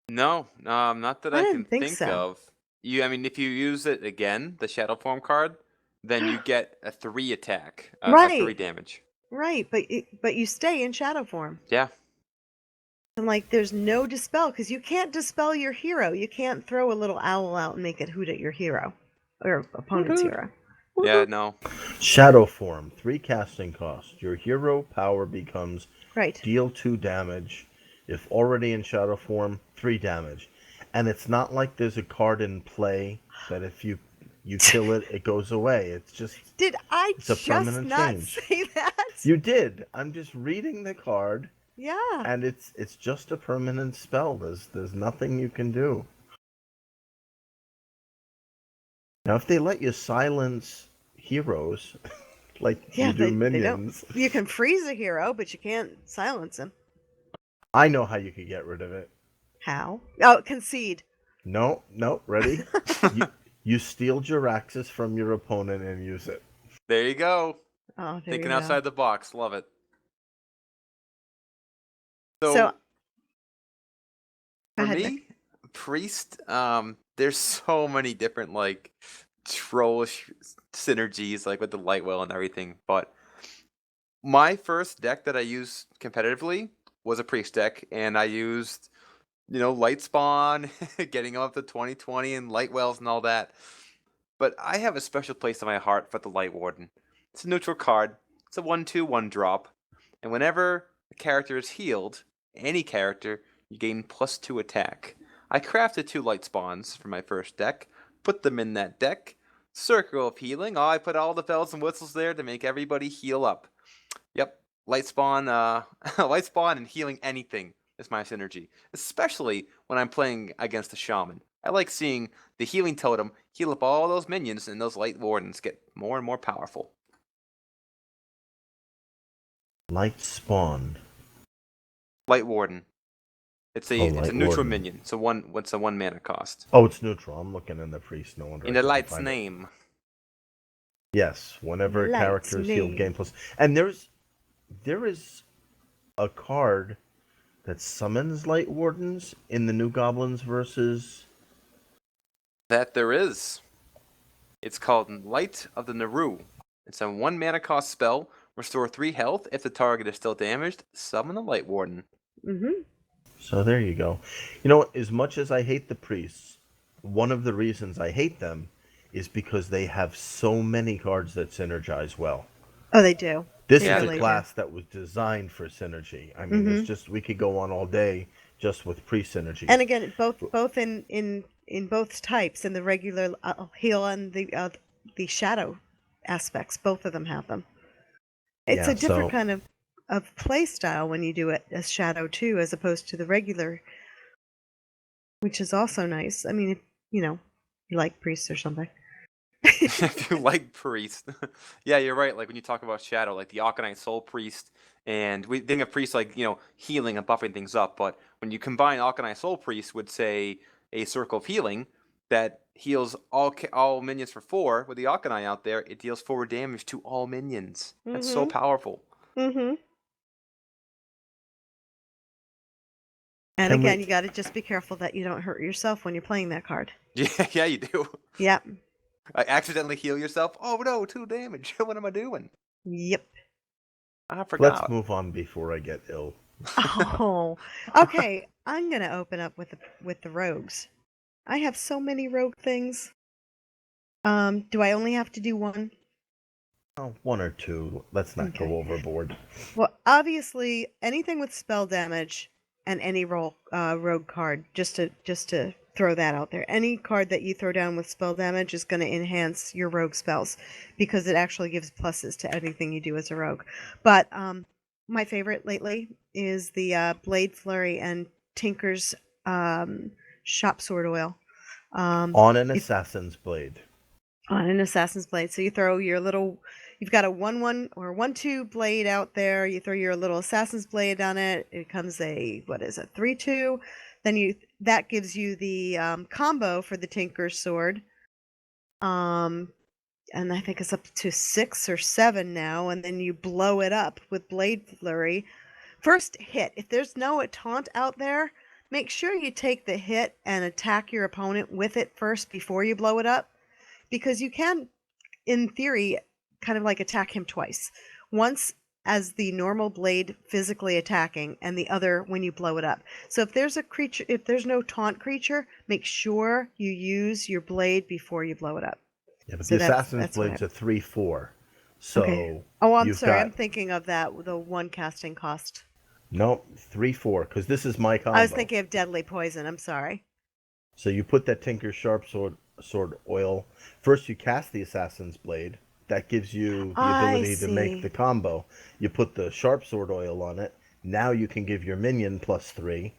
No, not that I I didn't can think think so. of. If you use it again, the shadow form card, then you get a 3 attack, a 3 Right. damage. Right, but you stay in shadow form. Yeah. And like, there's no dispel because you can't dispel your hero. You can't throw a little owl out and make it hoot at your hero or opponent's Hoot. hero. Yeah, no. Shadow form, 3 casting cost. Your hero power becomes Right. deal 2 damage. If already in shadow form, 3 damage. And it's not like there's a card in play that if you kill it, it goes away. It's just Did I It's a just permanent not change. say that? you did. I'm just reading the card, Yeah. and it's just a permanent spell. There's nothing you can do. Now, if they let you silence heroes, like Yeah, you do they don't. minions, You can freeze a hero, but you can't silence him. I know how you could get rid of it. How? Oh, concede. No, ready? you steal Jiraxis from your opponent and use it. There you go. Oh, there Thinking you go. outside the box. Love it. So, So Go for ahead, me, priest, there's so many different like troll synergies like with the light well and everything. But my first deck that I used competitively was a priest deck, and I used light spawn, getting him up to 2020 and light wells and all that. But I have a special place in my heart for the Light Warden. It's a neutral card. It's a 1/2 1-drop, and whenever a character is healed, any character, you gain +2 attack. I crafted 2 light spawns for my first deck, put them in that deck. Circle of Healing. Oh, I put all the bells and whistles there to make everybody heal up. Yep, light spawn, light spawn, and healing anything is my synergy, especially when I'm playing against the shaman. I like seeing the healing totem heal up all those minions, and those light wardens get more and more powerful. Light spawn. Light warden. It's a Light neutral warden. minion. So what's a 1 mana cost? Oh, it's neutral. I'm looking in the priest. No wonder. In I the couldn't light's find it. name. Yes, whenever a Light's character is healed, name. gain plus. And there is a card that summons light wardens in the New Goblins versus. That there is. It's called Light of the Naru. It's a 1 mana cost spell. Restore 3 health. If the target is still damaged, summon the Light Warden. Mm-hmm. So there you go. You know, as much as I hate the priests, one of the reasons I hate them is because they have so many cards that synergize well. Oh, they do. This Yeah, is they a do. class that was designed for synergy. I mean, it's just we could go on all day just with pre-synergy. And again, both in both types, in the regular heal and the shadow aspects, both of them have them. It's Yeah, a different so- kind of play style when you do it as shadow too, as opposed to the regular, which is also nice. I mean, if, you like priests or something. If you like priest. Yeah, you're right. Like when you talk about shadow, like the Arcanine Soul Priest, and we think of priest like, healing and buffing things up, but when you combine Arcanine Soul Priest with, say, a Circle of Healing that heals all minions for 4, with the Arcanine out there, it deals 4 damage to all minions. That's so powerful. Mm-hmm. And Can we- again, you got to just be careful that you don't hurt yourself when you're playing that card. Yeah, you do. Yep. I accidentally heal yourself. Oh no, 2 damage. What am I doing? Yep. I forgot. Let's move on before I get ill. Oh, okay. I'm gonna open up with the rogues. I have so many rogue things. Do I only have to do one? Oh, 1 or 2. Let's not Okay. go overboard. Well, obviously, anything with spell damage and any rogue card. Just to throw that out there. Any card that you throw down with spell damage is going to enhance your rogue spells because it actually gives pluses to anything you do as a rogue. But my favorite lately is the Blade Flurry and Tinker's Shop Sword Oil. On an assassin's blade. On an assassin's blade. So you throw your little, you've got a 1/1 or 1/2 blade out there. You throw your little assassin's blade on it. It becomes a 3/2. Then that gives you the combo for the Tinker's Sword. And I think it's up to 6 or 7 now. And then you blow it up with Blade Flurry. First hit. If there's no taunt out there, make sure you take the hit and attack your opponent with it first before you blow it up. Because you can, in theory, kind of like attack him twice. Once as the normal blade physically attacking, and the other when you blow it up. So if there's a creature, if there's no taunt creature, make sure you use your blade before you blow it up. Yeah, but So the Assassin's that's what Blade's a 3/4. So Okay. Oh, I'm you've sorry. got I'm thinking of that, the one casting cost. nope 3/4 because this is my combo. I was thinking of deadly poison. I'm sorry. So you put that Tinker Sword oil. First, you cast the Assassin's Blade. That gives you the I ability to make see. the combo. You put the Sharp Sword oil on it. Now you can give your minion +3.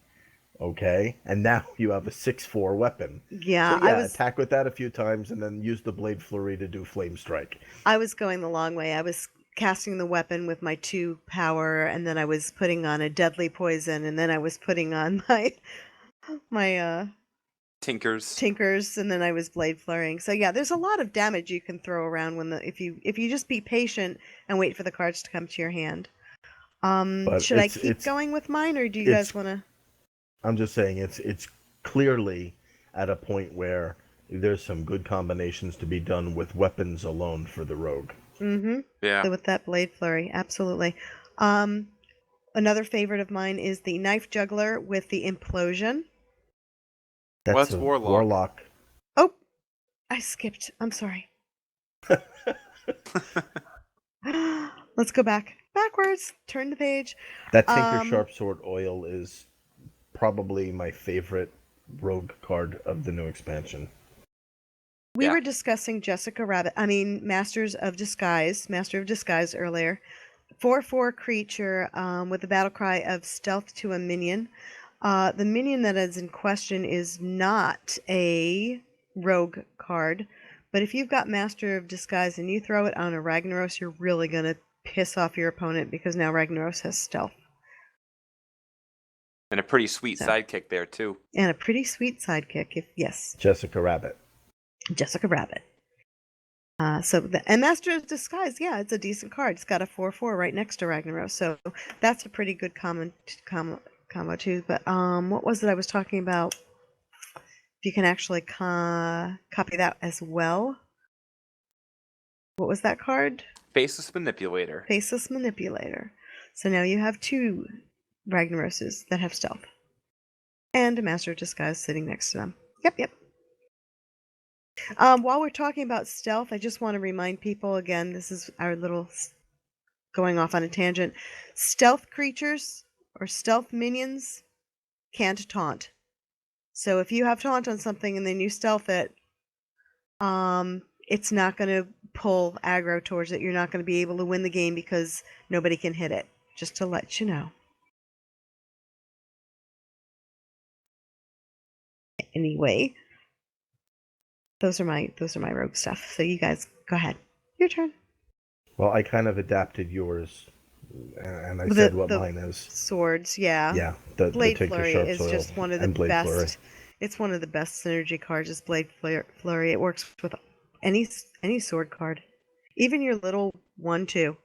Okay, and now you have a 6/4 weapon. Yeah, So yeah, attack with that a few times, and then use the Blade Flurry to do Flame Strike. I was going the long way. I was casting the weapon with my 2 power, and then I was putting on a deadly poison, and then I was putting on my Tinkers. tinkers, and then I was blade flurrying. So yeah, there's a lot of damage you can throw around when if you just be patient and wait for the cards to come to your hand. But Should I keep going with mine, or do you guys want to? I'm just saying it's clearly at a point where there's some good combinations to be done with weapons alone for the rogue. Mm-hmm. Yeah. So with that blade flurry, absolutely. Another favorite of mine is the knife juggler with the implosion. That's a a warlock. Oh, I skipped. I'm sorry. Let's go backwards. Turn the page. That Tinker Sharp Sword oil is probably my favorite rogue card of the new expansion. We were discussing Master of Disguise earlier. 4/4 creature with the battle cry of stealth to a minion. The minion that is in question is not a rogue card, but if you've got Master of Disguise and you throw it on a Ragnaros, you're really going to piss off your opponent because now Ragnaros has stealth. And a pretty sweet sidekick there, too. And a pretty sweet sidekick, yes. Jessica Rabbit. And Master of Disguise, yeah, it's a decent card. It's got a 4/4 right next to Ragnaros, so that's a pretty good combo too. But what was it I was talking about? If you can actually copy that as well. What was that card? Faceless Manipulator. Faceless Manipulator. So now you have 2 Ragnaroses that have stealth. And a Master of Disguise sitting next to them. Yep. While we're talking about stealth, I just want to remind people again, this is our little going off on a tangent. Stealth creatures or stealth minions can't taunt. So if you have taunt on something and then you stealth it, it's not going to pull aggro towards it. You're not going to be able to win the game because nobody can hit it. Just to let you know. Anyway, those are my rogue stuff. So you guys go ahead. Your turn. Well, I kind of adapted yours, and I said what mine is. Swords, yeah. Yeah, the Blade Tinker Flurry Sharp is Sword just one of the Blade best. Flurry. It's one of the best synergy cards. Is Blade Flurry. It works with any sword card, even your little 1/2.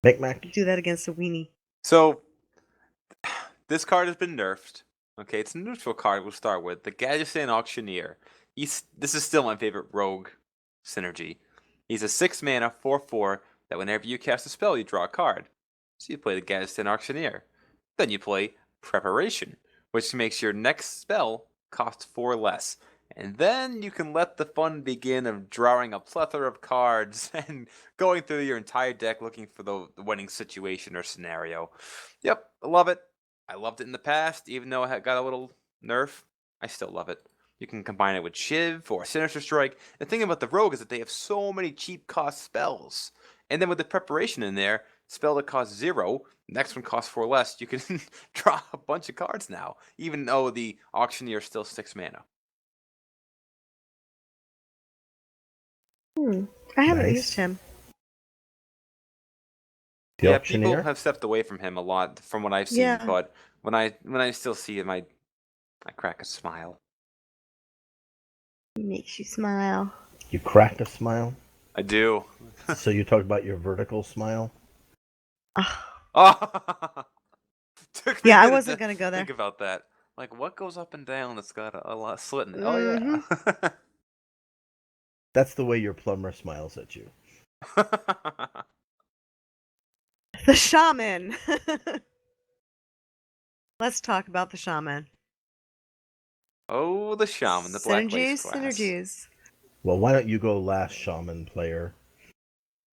Micmac. Do that against a weenie. So this card has been nerfed. Okay, it's a neutral card. We'll start with the Gadgetzan Auctioneer. This is still my favorite rogue synergy. He's a 6-mana 4/4 that whenever you cast a spell, you draw a card. So you play the Gadgetzan Auctioneer. Then you play Preparation, which makes your next spell cost 4 less. And then you can let the fun begin of drawing a plethora of cards and going through your entire deck looking for the winning situation or scenario. Yep, I love it. I loved it in the past, even though it got a little nerf. I still love it. You can combine it with Shiv or Sinister Strike. The thing about the Rogue is that they have so many cheap cost spells. And then with the Preparation in there, spell that costs 0, next one costs 4 less, you can draw a bunch of cards now, even though the Auctioneer is still 6 mana. I haven't used him. The yeah, Auctioneer? people have stepped away from him a lot from what I've seen, but when I still see him, I crack a smile. He makes you smile. You crack a smile? I do. So you talk about your vertical smile? Yeah, I wasn't going to go there. Think about that. Like, what goes up and down that's got a lot slit in it? Oh, yeah. That's the way your plumber smiles at you. The shaman. Let's talk about the shaman. Oh, the shaman, the black lace Synergies, class. synergies. Well, why don't you go last, shaman player?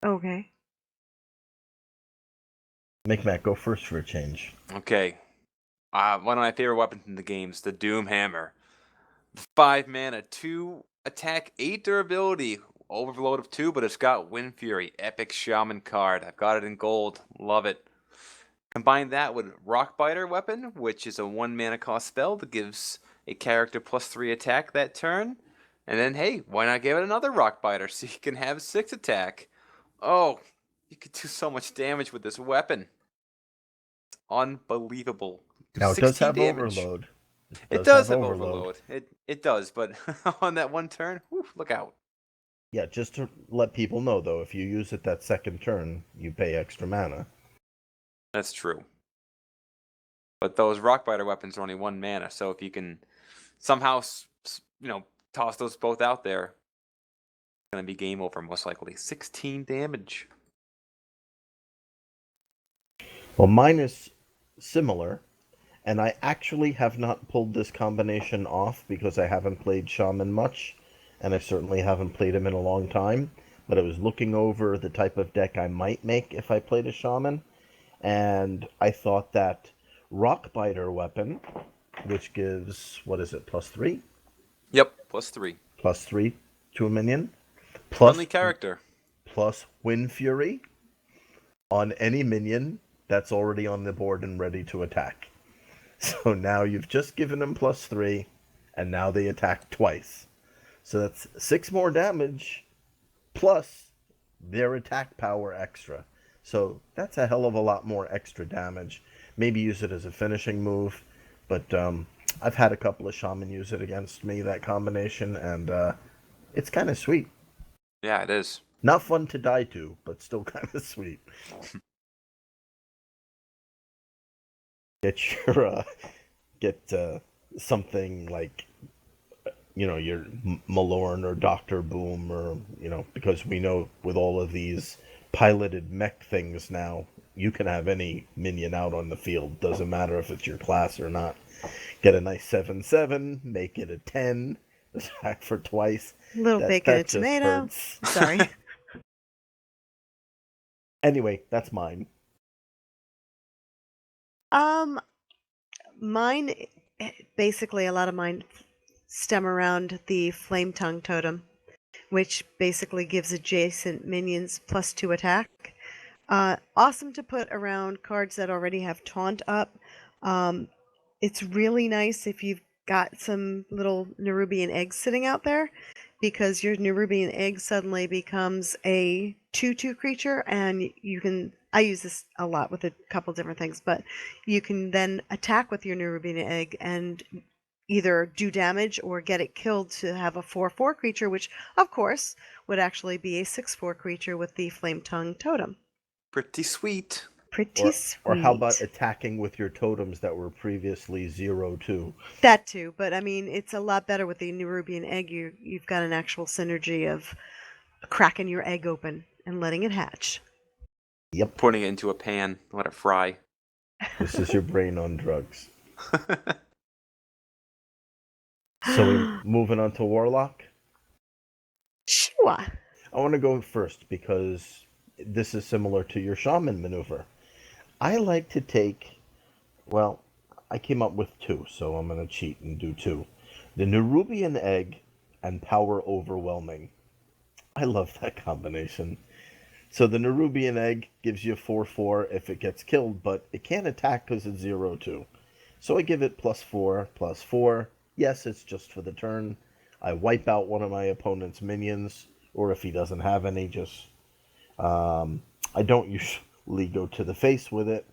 Okay. Micmac, go first for a change. Okay. One of my favorite weapons in the games, the Doom Hammer. 5 mana, 2 attack, 8 durability. Overload of 2, but it's got Wind Fury, epic shaman card. I've got it in gold. Love it. Combine that with Rockbiter weapon, which is a 1 mana cost spell that gives a character +3 attack that turn. And then, hey, why not give it another Rockbiter so you can have 6 attack? Oh, you could do so much damage with this weapon. Unbelievable. Now, it does 16 have damage. overload. It does have overload. It does, but on that one turn, whew, look out. Yeah, just to let people know, though, if you use it that second turn, you pay extra mana. That's true. But those Rockbiter weapons are only 1 mana, so if you can somehow, toss those both out there, it's going to be game over most likely. 16 damage. Well, mine is similar, and I actually have not pulled this combination off because I haven't played Shaman much, and I certainly haven't played him in a long time. But I was looking over the type of deck I might make if I played a Shaman, and I thought that Rockbiter weapon, which gives, what is it, +3? Yep, +3. +3 to a minion. Friendly character. Plus Wind Fury on any minion that's already on the board and ready to attack. So now you've just given them +3, and now they attack twice. So that's 6 more damage, plus their attack power extra. So that's a hell of a lot more extra damage. Maybe use it as a finishing move, but I've had a couple of shaman use it against me, that combination, and it's kind of sweet. Yeah, it is. Not fun to die to, but still kind of sweet. Get your something like your Malorn or Doctor Boom, or because we know with all of these piloted mech things now, you can have any minion out on the field. Doesn't matter if it's your class or not. Get a nice 7/7, make it a 10, attack for twice. Little bacon and just tomato. hurts. Sorry. Anyway, that's mine. Mine, basically a lot of mine stem around the Flame Tongue Totem, which basically gives adjacent minions +2 attack. Awesome to put around cards that already have Taunt up. It's really nice if you've got some little Nerubian eggs sitting out there, because your Nerubian egg suddenly becomes a 2/2 creature, and you can. I use this a lot with a couple different things, but you can then attack with your Nerubian egg and either do damage or get it killed to have a 4/4 creature, which of course would actually be a 6/4 creature with the Flame Tongue Totem. Pretty sweet. Pretty sweet. Or how about attacking with your totems that were previously 0/2? That too, but I mean, it's a lot better with the Nerubian egg. You've got an actual synergy of cracking your egg open and letting it hatch. Yep. Putting it into a pan, let it fry. This is your brain on drugs. So we moving on to Warlock? Sure. I want to go first because this is similar to your Shaman maneuver. I like to take, well, I came up with 2, so I'm going to cheat and do 2. The Nerubian Egg and Power Overwhelming. I love that combination. So the Nerubian Egg gives you 4/4 if it gets killed, but it can't attack because it's 0/2. So I give it +4/+4. Yes, it's just for the turn. I wipe out one of my opponent's minions, or if he doesn't have any, just... I don't usually go to the face with it.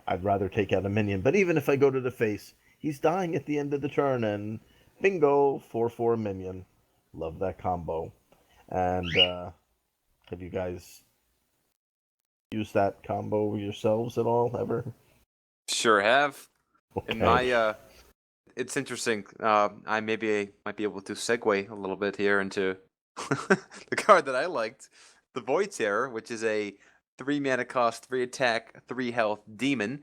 I'd rather take out a minion. But even if I go to the face, he's dying at the end of the turn, and bingo, 4/4 minion. Love that combo. And have you guys used that combo yourselves at all, ever? Sure have. Okay. In my it's interesting. I might be able to segue a little bit here into the card that I liked, the Void Terror, which is a 3 mana cost, 3 attack, 3 health demon.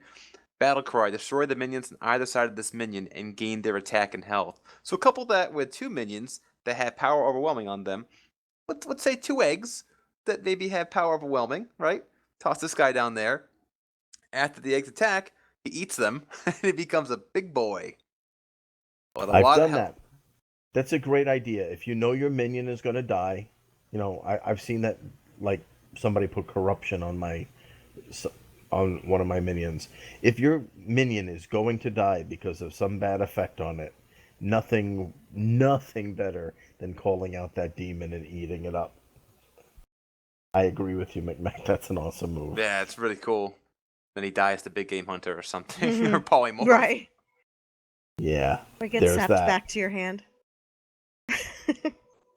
Battle Cry, destroy the minions on either side of this minion and gain their attack and health. So couple that with 2 minions that have power overwhelming on them. Let's say 2 eggs that maybe have power overwhelming, right? Toss this guy down there. After the eggs attack, he eats them and it becomes a big boy. But a I've lot of done health. that. That's a great idea. If you know your minion is going to die, I've seen that, like somebody put corruption on on one of my minions. If your minion is going to die because of some bad effect on it, nothing better than calling out that demon and eating it up. I agree with you, McMac. That's an awesome move. Yeah, it's really cool. Then he dies the big game hunter or something, Mhm. or polymorph. Right. Yeah, Or get there's sapped that. back to your hand.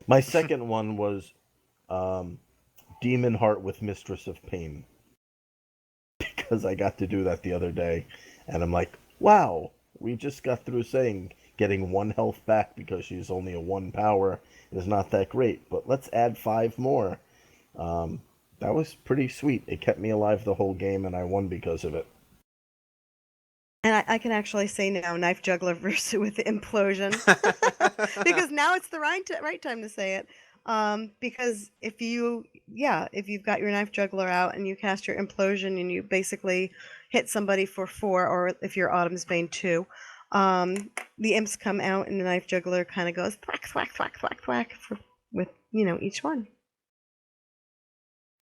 My second one was Demon Heart with Mistress of Pain. Because I got to do that the other day. And I'm like, wow, we just got through saying getting 1 health back because she's only a 1 power is not that great. But let's add 5 more. That was pretty sweet. It kept me alive the whole game, and I won because of it. And I can actually say now, Knife Juggler versus with Implosion. Because now it's the right time to say it. Because if you've got your Knife Juggler out and you cast your Implosion and you basically hit somebody for 4, or if you're Autumn's Bane 2, the imps come out and the Knife Juggler kind of goes thwack, thwack, thwack, thwack, thwack with each one.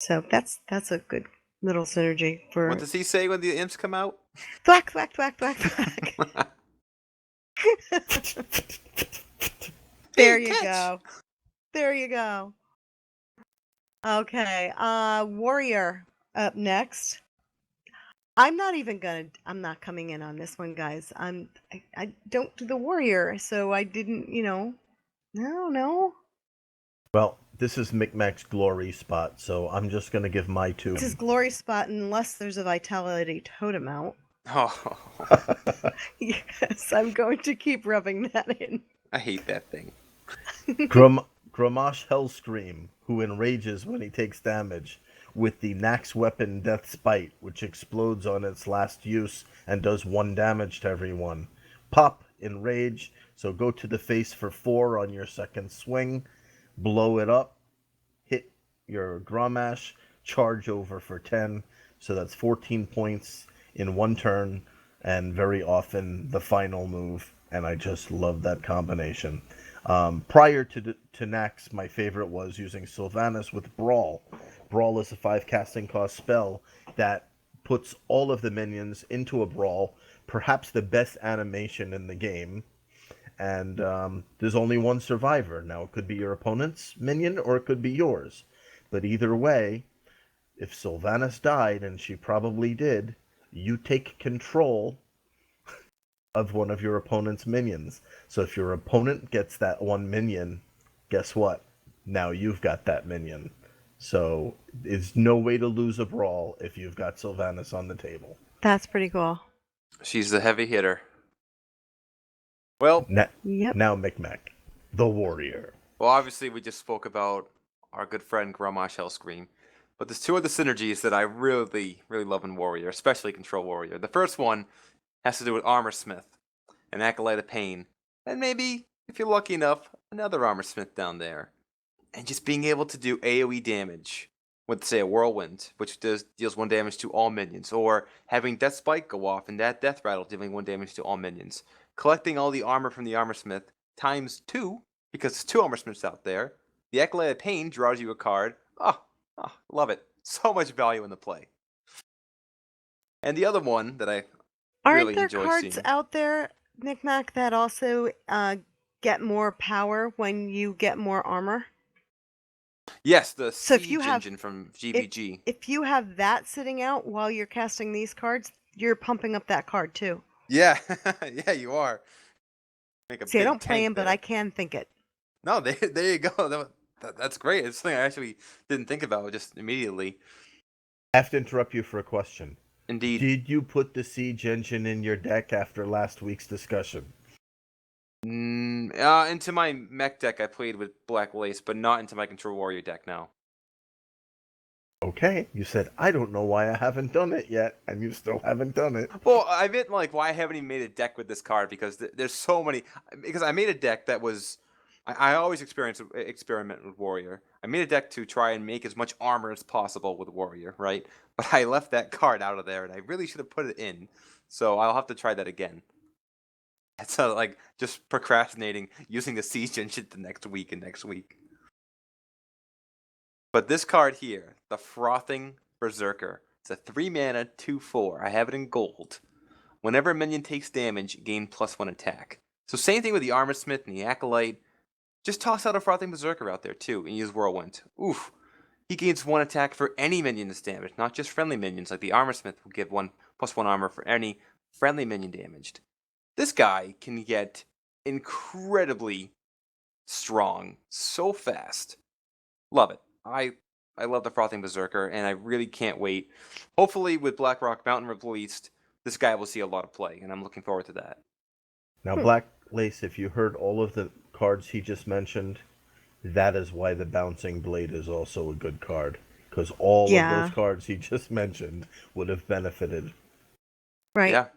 So that's a good little synergy for What does he say when the imps come out? thwack, thwack, thwack, thwack, thwack. There Big you catch! go. There you go. Okay, Warrior up next. I'm not coming in on this one, guys. I don't do the Warrior, so I didn't, I don't know. Well, this is Micmac's glory spot, so I'm just going to give my 2. This is glory spot unless there's a Vitality Totem out. Oh, Yes, I'm going to keep rubbing that in. I hate that thing. Grommash Hellscream, who enrages when he takes damage, with the Nax weapon Death Spite, which explodes on its last use and does 1 damage to everyone. Pop, enrage, so go to the face for 4 on your second swing, blow it up, hit your Grommash, charge over for 10, so that's 14 points in 1 turn, and very often the final move, and I just love that combination. Prior to Nax, my favorite was using Sylvanas with Brawl. Brawl is a 5 casting cost spell that puts all of the minions into a brawl, perhaps the best animation in the game. And there's only 1 survivor. Now, it could be your opponent's minion or it could be yours. But either way, if Sylvanas died, and she probably did, you take control of one of your opponent's minions. So if your opponent gets that 1 minion, guess what? Now you've got that minion. So it's no way to lose a brawl if you've got Sylvanas on the table. That's pretty cool. She's the heavy hitter. Well, Yep. Now Micmac, the warrior. Well, obviously we just spoke about our good friend Grommash Hellscream, but there's 2 other synergies that I really, really love in Warrior, especially Control Warrior. The first one has to do with Armor Smith, an Acolyte of Pain, and maybe, if you're lucky enough, another Armor Smith down there. And just being able to do AoE damage with, say, a Whirlwind, which deals 1 damage to all minions, or having Death Spike go off and that Death Rattle dealing 1 damage to all minions. Collecting all the armor from the Armor Smith times 2, because there's 2 Armor Smiths out there. The Acolyte of Pain draws you a card. Love it. So much value in the play. And the other one that I Aren't really there enjoy cards seeing. out there, Micmac, that also get more power when you get more armor? Yes, the So if Siege you have- engine from GVG. If you have that sitting out while you're casting these cards, you're pumping up that card too. Yeah, yeah, you are. Make a See, I big don't play tank him, but there. I can think it. No, there you go. That's great. It's something I actually didn't think about just immediately. I have to interrupt you for a question. Indeed. Did you put the Siege engine in your deck after last week's discussion? Into my mech deck, I played with Black Lace, but not into my Control Warrior deck now. Okay, you said, I don't know why I haven't done it yet, and you still haven't done it. Well, I meant like why I haven't even made a deck with this card because there's so many. Because I made a deck that was, I always experiment with Warrior. I made a deck to try and make as much armor as possible with Warrior, right? But I left that card out of there, and I really should have put it in. So I'll have to try that again. It's like just procrastinating using the Siege Engine the next week and next week. But this card here, the Frothing Berserker, it's a 3-mana 2/4. I have it in gold. Whenever a minion takes damage, gain +1 attack. So same thing with the Armor Smith and the Acolyte. Just toss out a Frothing Berserker out there too and use Whirlwind. Oof. He gains 1 attack for any minion that's damaged, not just friendly minions. Like the Armor Smith will give +1 armor for any friendly minion damaged. This guy can get incredibly strong so fast. Love it. I love the Frothing Berserker, and I really can't wait. Hopefully, with Blackrock Mountain released, this guy will see a lot of play, and I'm looking forward to that. Now, Black Lace, if you heard all of the cards he just mentioned, that is why the Bouncing Blade is also a good card. Because all of those cards he just mentioned would have benefited. Right. Yeah.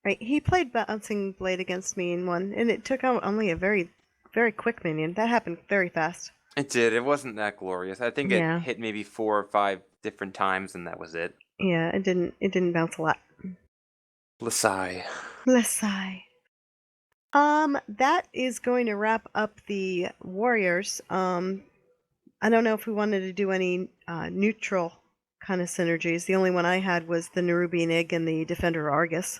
Right. He played Bouncing Blade against me in one, and it took out only a very, very quick minion. That happened very fast. It did. It wasn't that glorious. I think it hit maybe 4 or 5 different times, and that was it. Yeah, it didn't bounce a lot. Lasai. That is going to wrap up the Warriors. I don't know if we wanted to do any neutral kind of synergies. The only one I had was the Nerubian Egg and the Defender of Argus.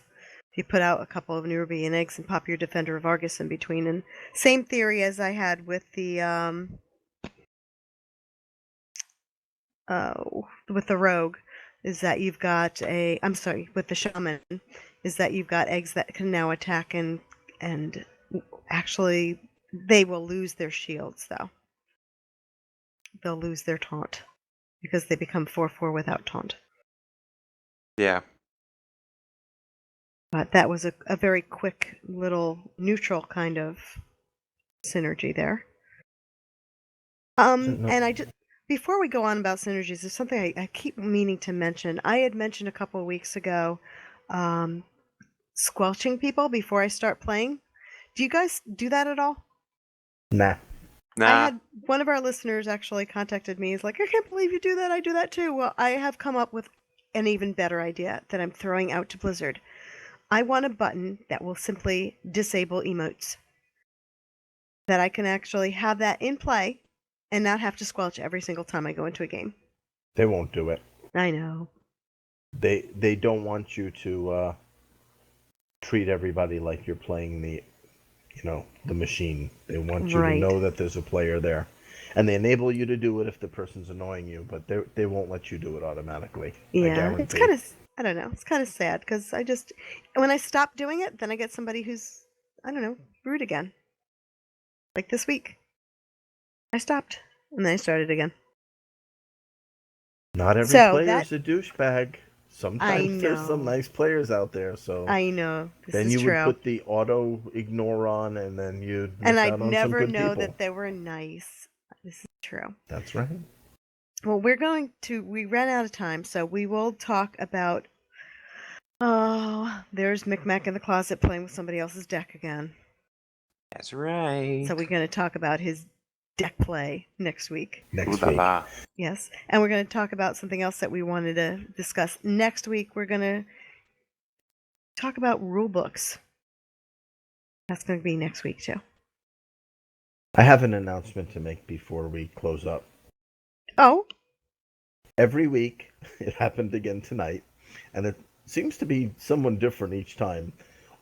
You put out a couple of Nerubian Eggs and pop your Defender of Argus in between. And same theory as I had with the Rogue, is that you've got with the Shaman, is that you've got eggs that can now attack and actually they will lose their shields though. They'll lose their taunt because they become 4/4 without taunt. Yeah. But that was a very quick little neutral kind of synergy there. And I just, before we go on about synergies, there's something I keep meaning to mention. I had mentioned a couple of weeks ago squelching people before I start playing. Do you guys do that at all? Nah. I had one of our listeners actually contacted me. He's like, I can't believe you do that. I do that too. Well, I have come up with an even better idea that I'm throwing out to Blizzard. I want a button that will simply disable emotes. That I can actually have that in play and not have to squelch every single time I go into a game. They won't do it. I know. They don't want you to treat everybody like you're playing the machine. They want you to know that there's a player there. And they enable you to do it if the person's annoying you, but they won't let you do it automatically. Yeah, it's kind of, I don't know, it's kind of sad because when I stop doing it, then I get somebody who's, I don't know, rude again. Like this week. I stopped, and then I started again. Not every player's a douchebag. Sometimes there's some nice players out there, so I know. Then you would put the auto ignore on, and then you'd and I'd never know that they were nice. This is true. That's right. Well, we ran out of time, so we will talk about. Oh, there's Micmac in the closet playing with somebody else's deck again. That's right. So we're going to talk about his deck play next week. Next week. Yes. And we're going to talk about something else that we wanted to discuss. Next week, we're going to talk about rule books. That's going to be next week, too. I have an announcement to make before we close up. Oh? Every week, it happened again tonight, and it seems to be someone different each time.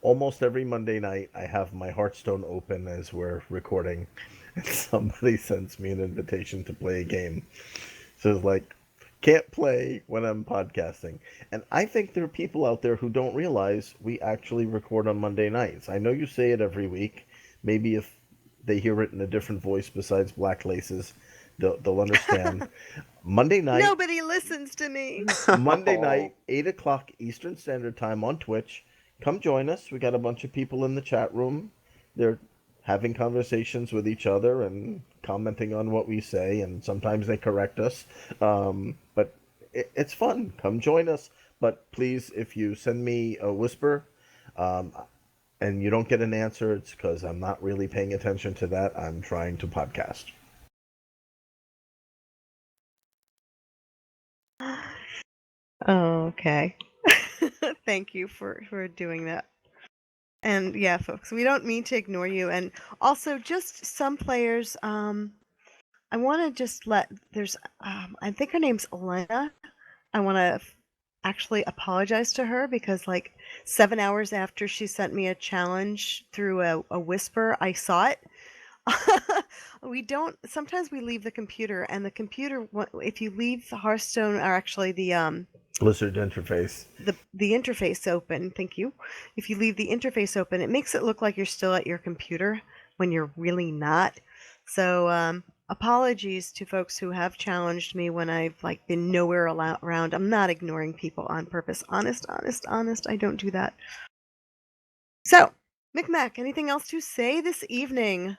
Almost every Monday night, I have my Hearthstone open as we're recording, and somebody sends me an invitation to play a game. So it's like, can't play when I'm podcasting. And I think there are people out there who don't realize we actually record on Monday nights. I know you say it every week. Maybe if they hear it in a different voice besides Black Lace's, they'll understand. Monday night. Nobody listens to me. Monday night, 8 o'clock Eastern Standard Time on Twitch. Come join us. We got a bunch of people in the chat room. They're having conversations with each other and commenting on what we say, and sometimes they correct us. But it's fun. Come join us. But please, if you send me a whisper, um, and you don't get an answer, it's because I'm not really paying attention to that. I'm trying to podcast. Okay. Thank you for doing that. And yeah, folks, we don't mean to ignore you. And also, just some players. I want to just there's. I think her name's Elena. I want to actually apologize to her because like 7 hours after she sent me a challenge through a whisper, I saw it. Sometimes we leave the computer, and the computer, if you leave the Hearthstone, or actually the Blizzard interface. the interface open, thank you. If you leave the interface open, it makes it look like you're still at your computer when you're really not. So apologies to folks who have challenged me when I've like been nowhere around. I'm not ignoring people on purpose. Honest, I don't do that. So, Micmac, anything else to say this evening?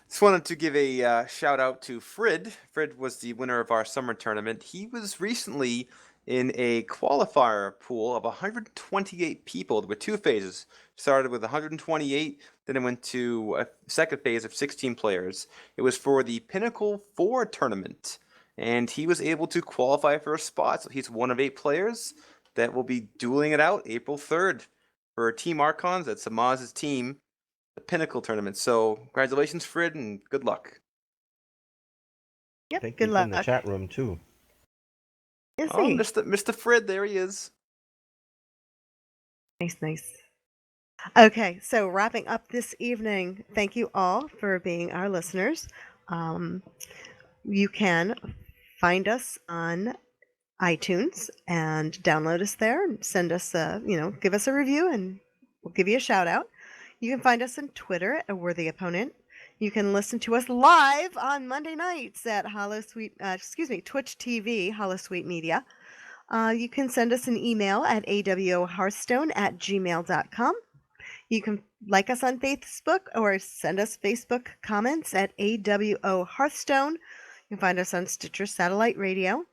Just wanted to give a shout out to Frid. Frid was the winner of our summer tournament. He was recently in a qualifier pool of 128 people. There were 2 phases. Started with 128, then it went to a second phase of 16 players. It was for the Pinnacle 4 tournament, and he was able to qualify for a spot. So he's one of 8 players that will be dueling it out April 3rd for Team Archons. That's Samaz's team, the Pinnacle tournament. So congratulations, Frid, and good luck. Yep, Thank good you luck. in the chat room too. Is Oh, he? Mr. Frid, there he is. Nice. Okay, so wrapping up this evening, thank you all for being our listeners. You can find us on iTunes and download us there and send us give us a review and we'll give you a shout out. You can find us on Twitter at A Worthy Opponent. You can listen to us live on Monday nights at Twitch TV, Holosuite Media. You can send us an email at awohearthstone@gmail.com. You can like us on Facebook or send us Facebook comments at AWO Hearthstone. You can find us on Stitcher Satellite Radio,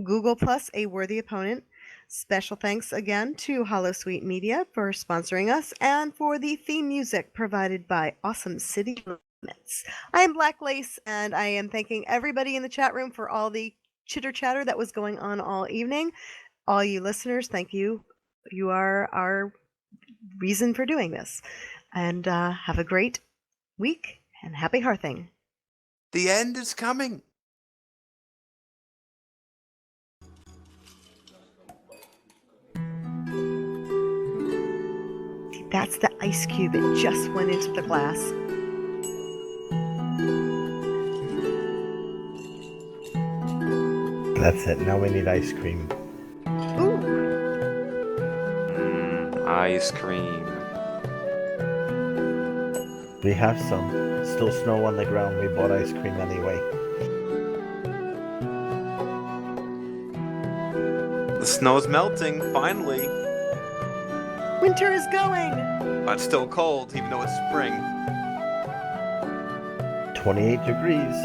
Google Plus, A Worthy Opponent. Special thanks again to Holosuite Media for sponsoring us and for the theme music provided by Awesome City Limits. I am Black Lace, and I am thanking everybody in the chat room for all the chitter chatter that was going on all evening. All you listeners, thank you. You are our reason for doing this. And have a great week and happy hearthing. The end is coming. That's the ice cube. It just went into the glass. That's it. Now we need ice cream. Ooh. Ice cream. We have some. Still snow on the ground. We bought ice cream anyway. The snow's melting, finally. Winter is going. But it's still cold, even though it's spring. 28 degrees.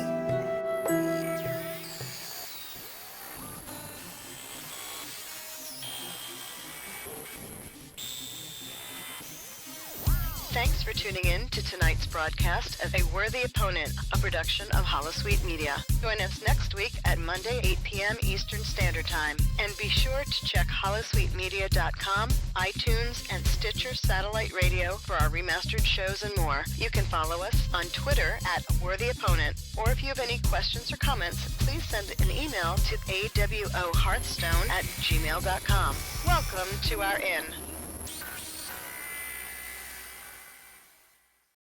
Thanks for tuning in to tonight's broadcast of A Worthy Opponent, a production of Holosuite Media. Join us next week at Monday, 8 p.m. Eastern Standard Time. And be sure to check holosuitemedia.com, iTunes, and Stitcher Satellite Radio for our remastered shows and more. You can follow us on Twitter at Worthy Opponent, or if you have any questions or comments, please send an email to awohearthstone@gmail.com. Welcome to our inn.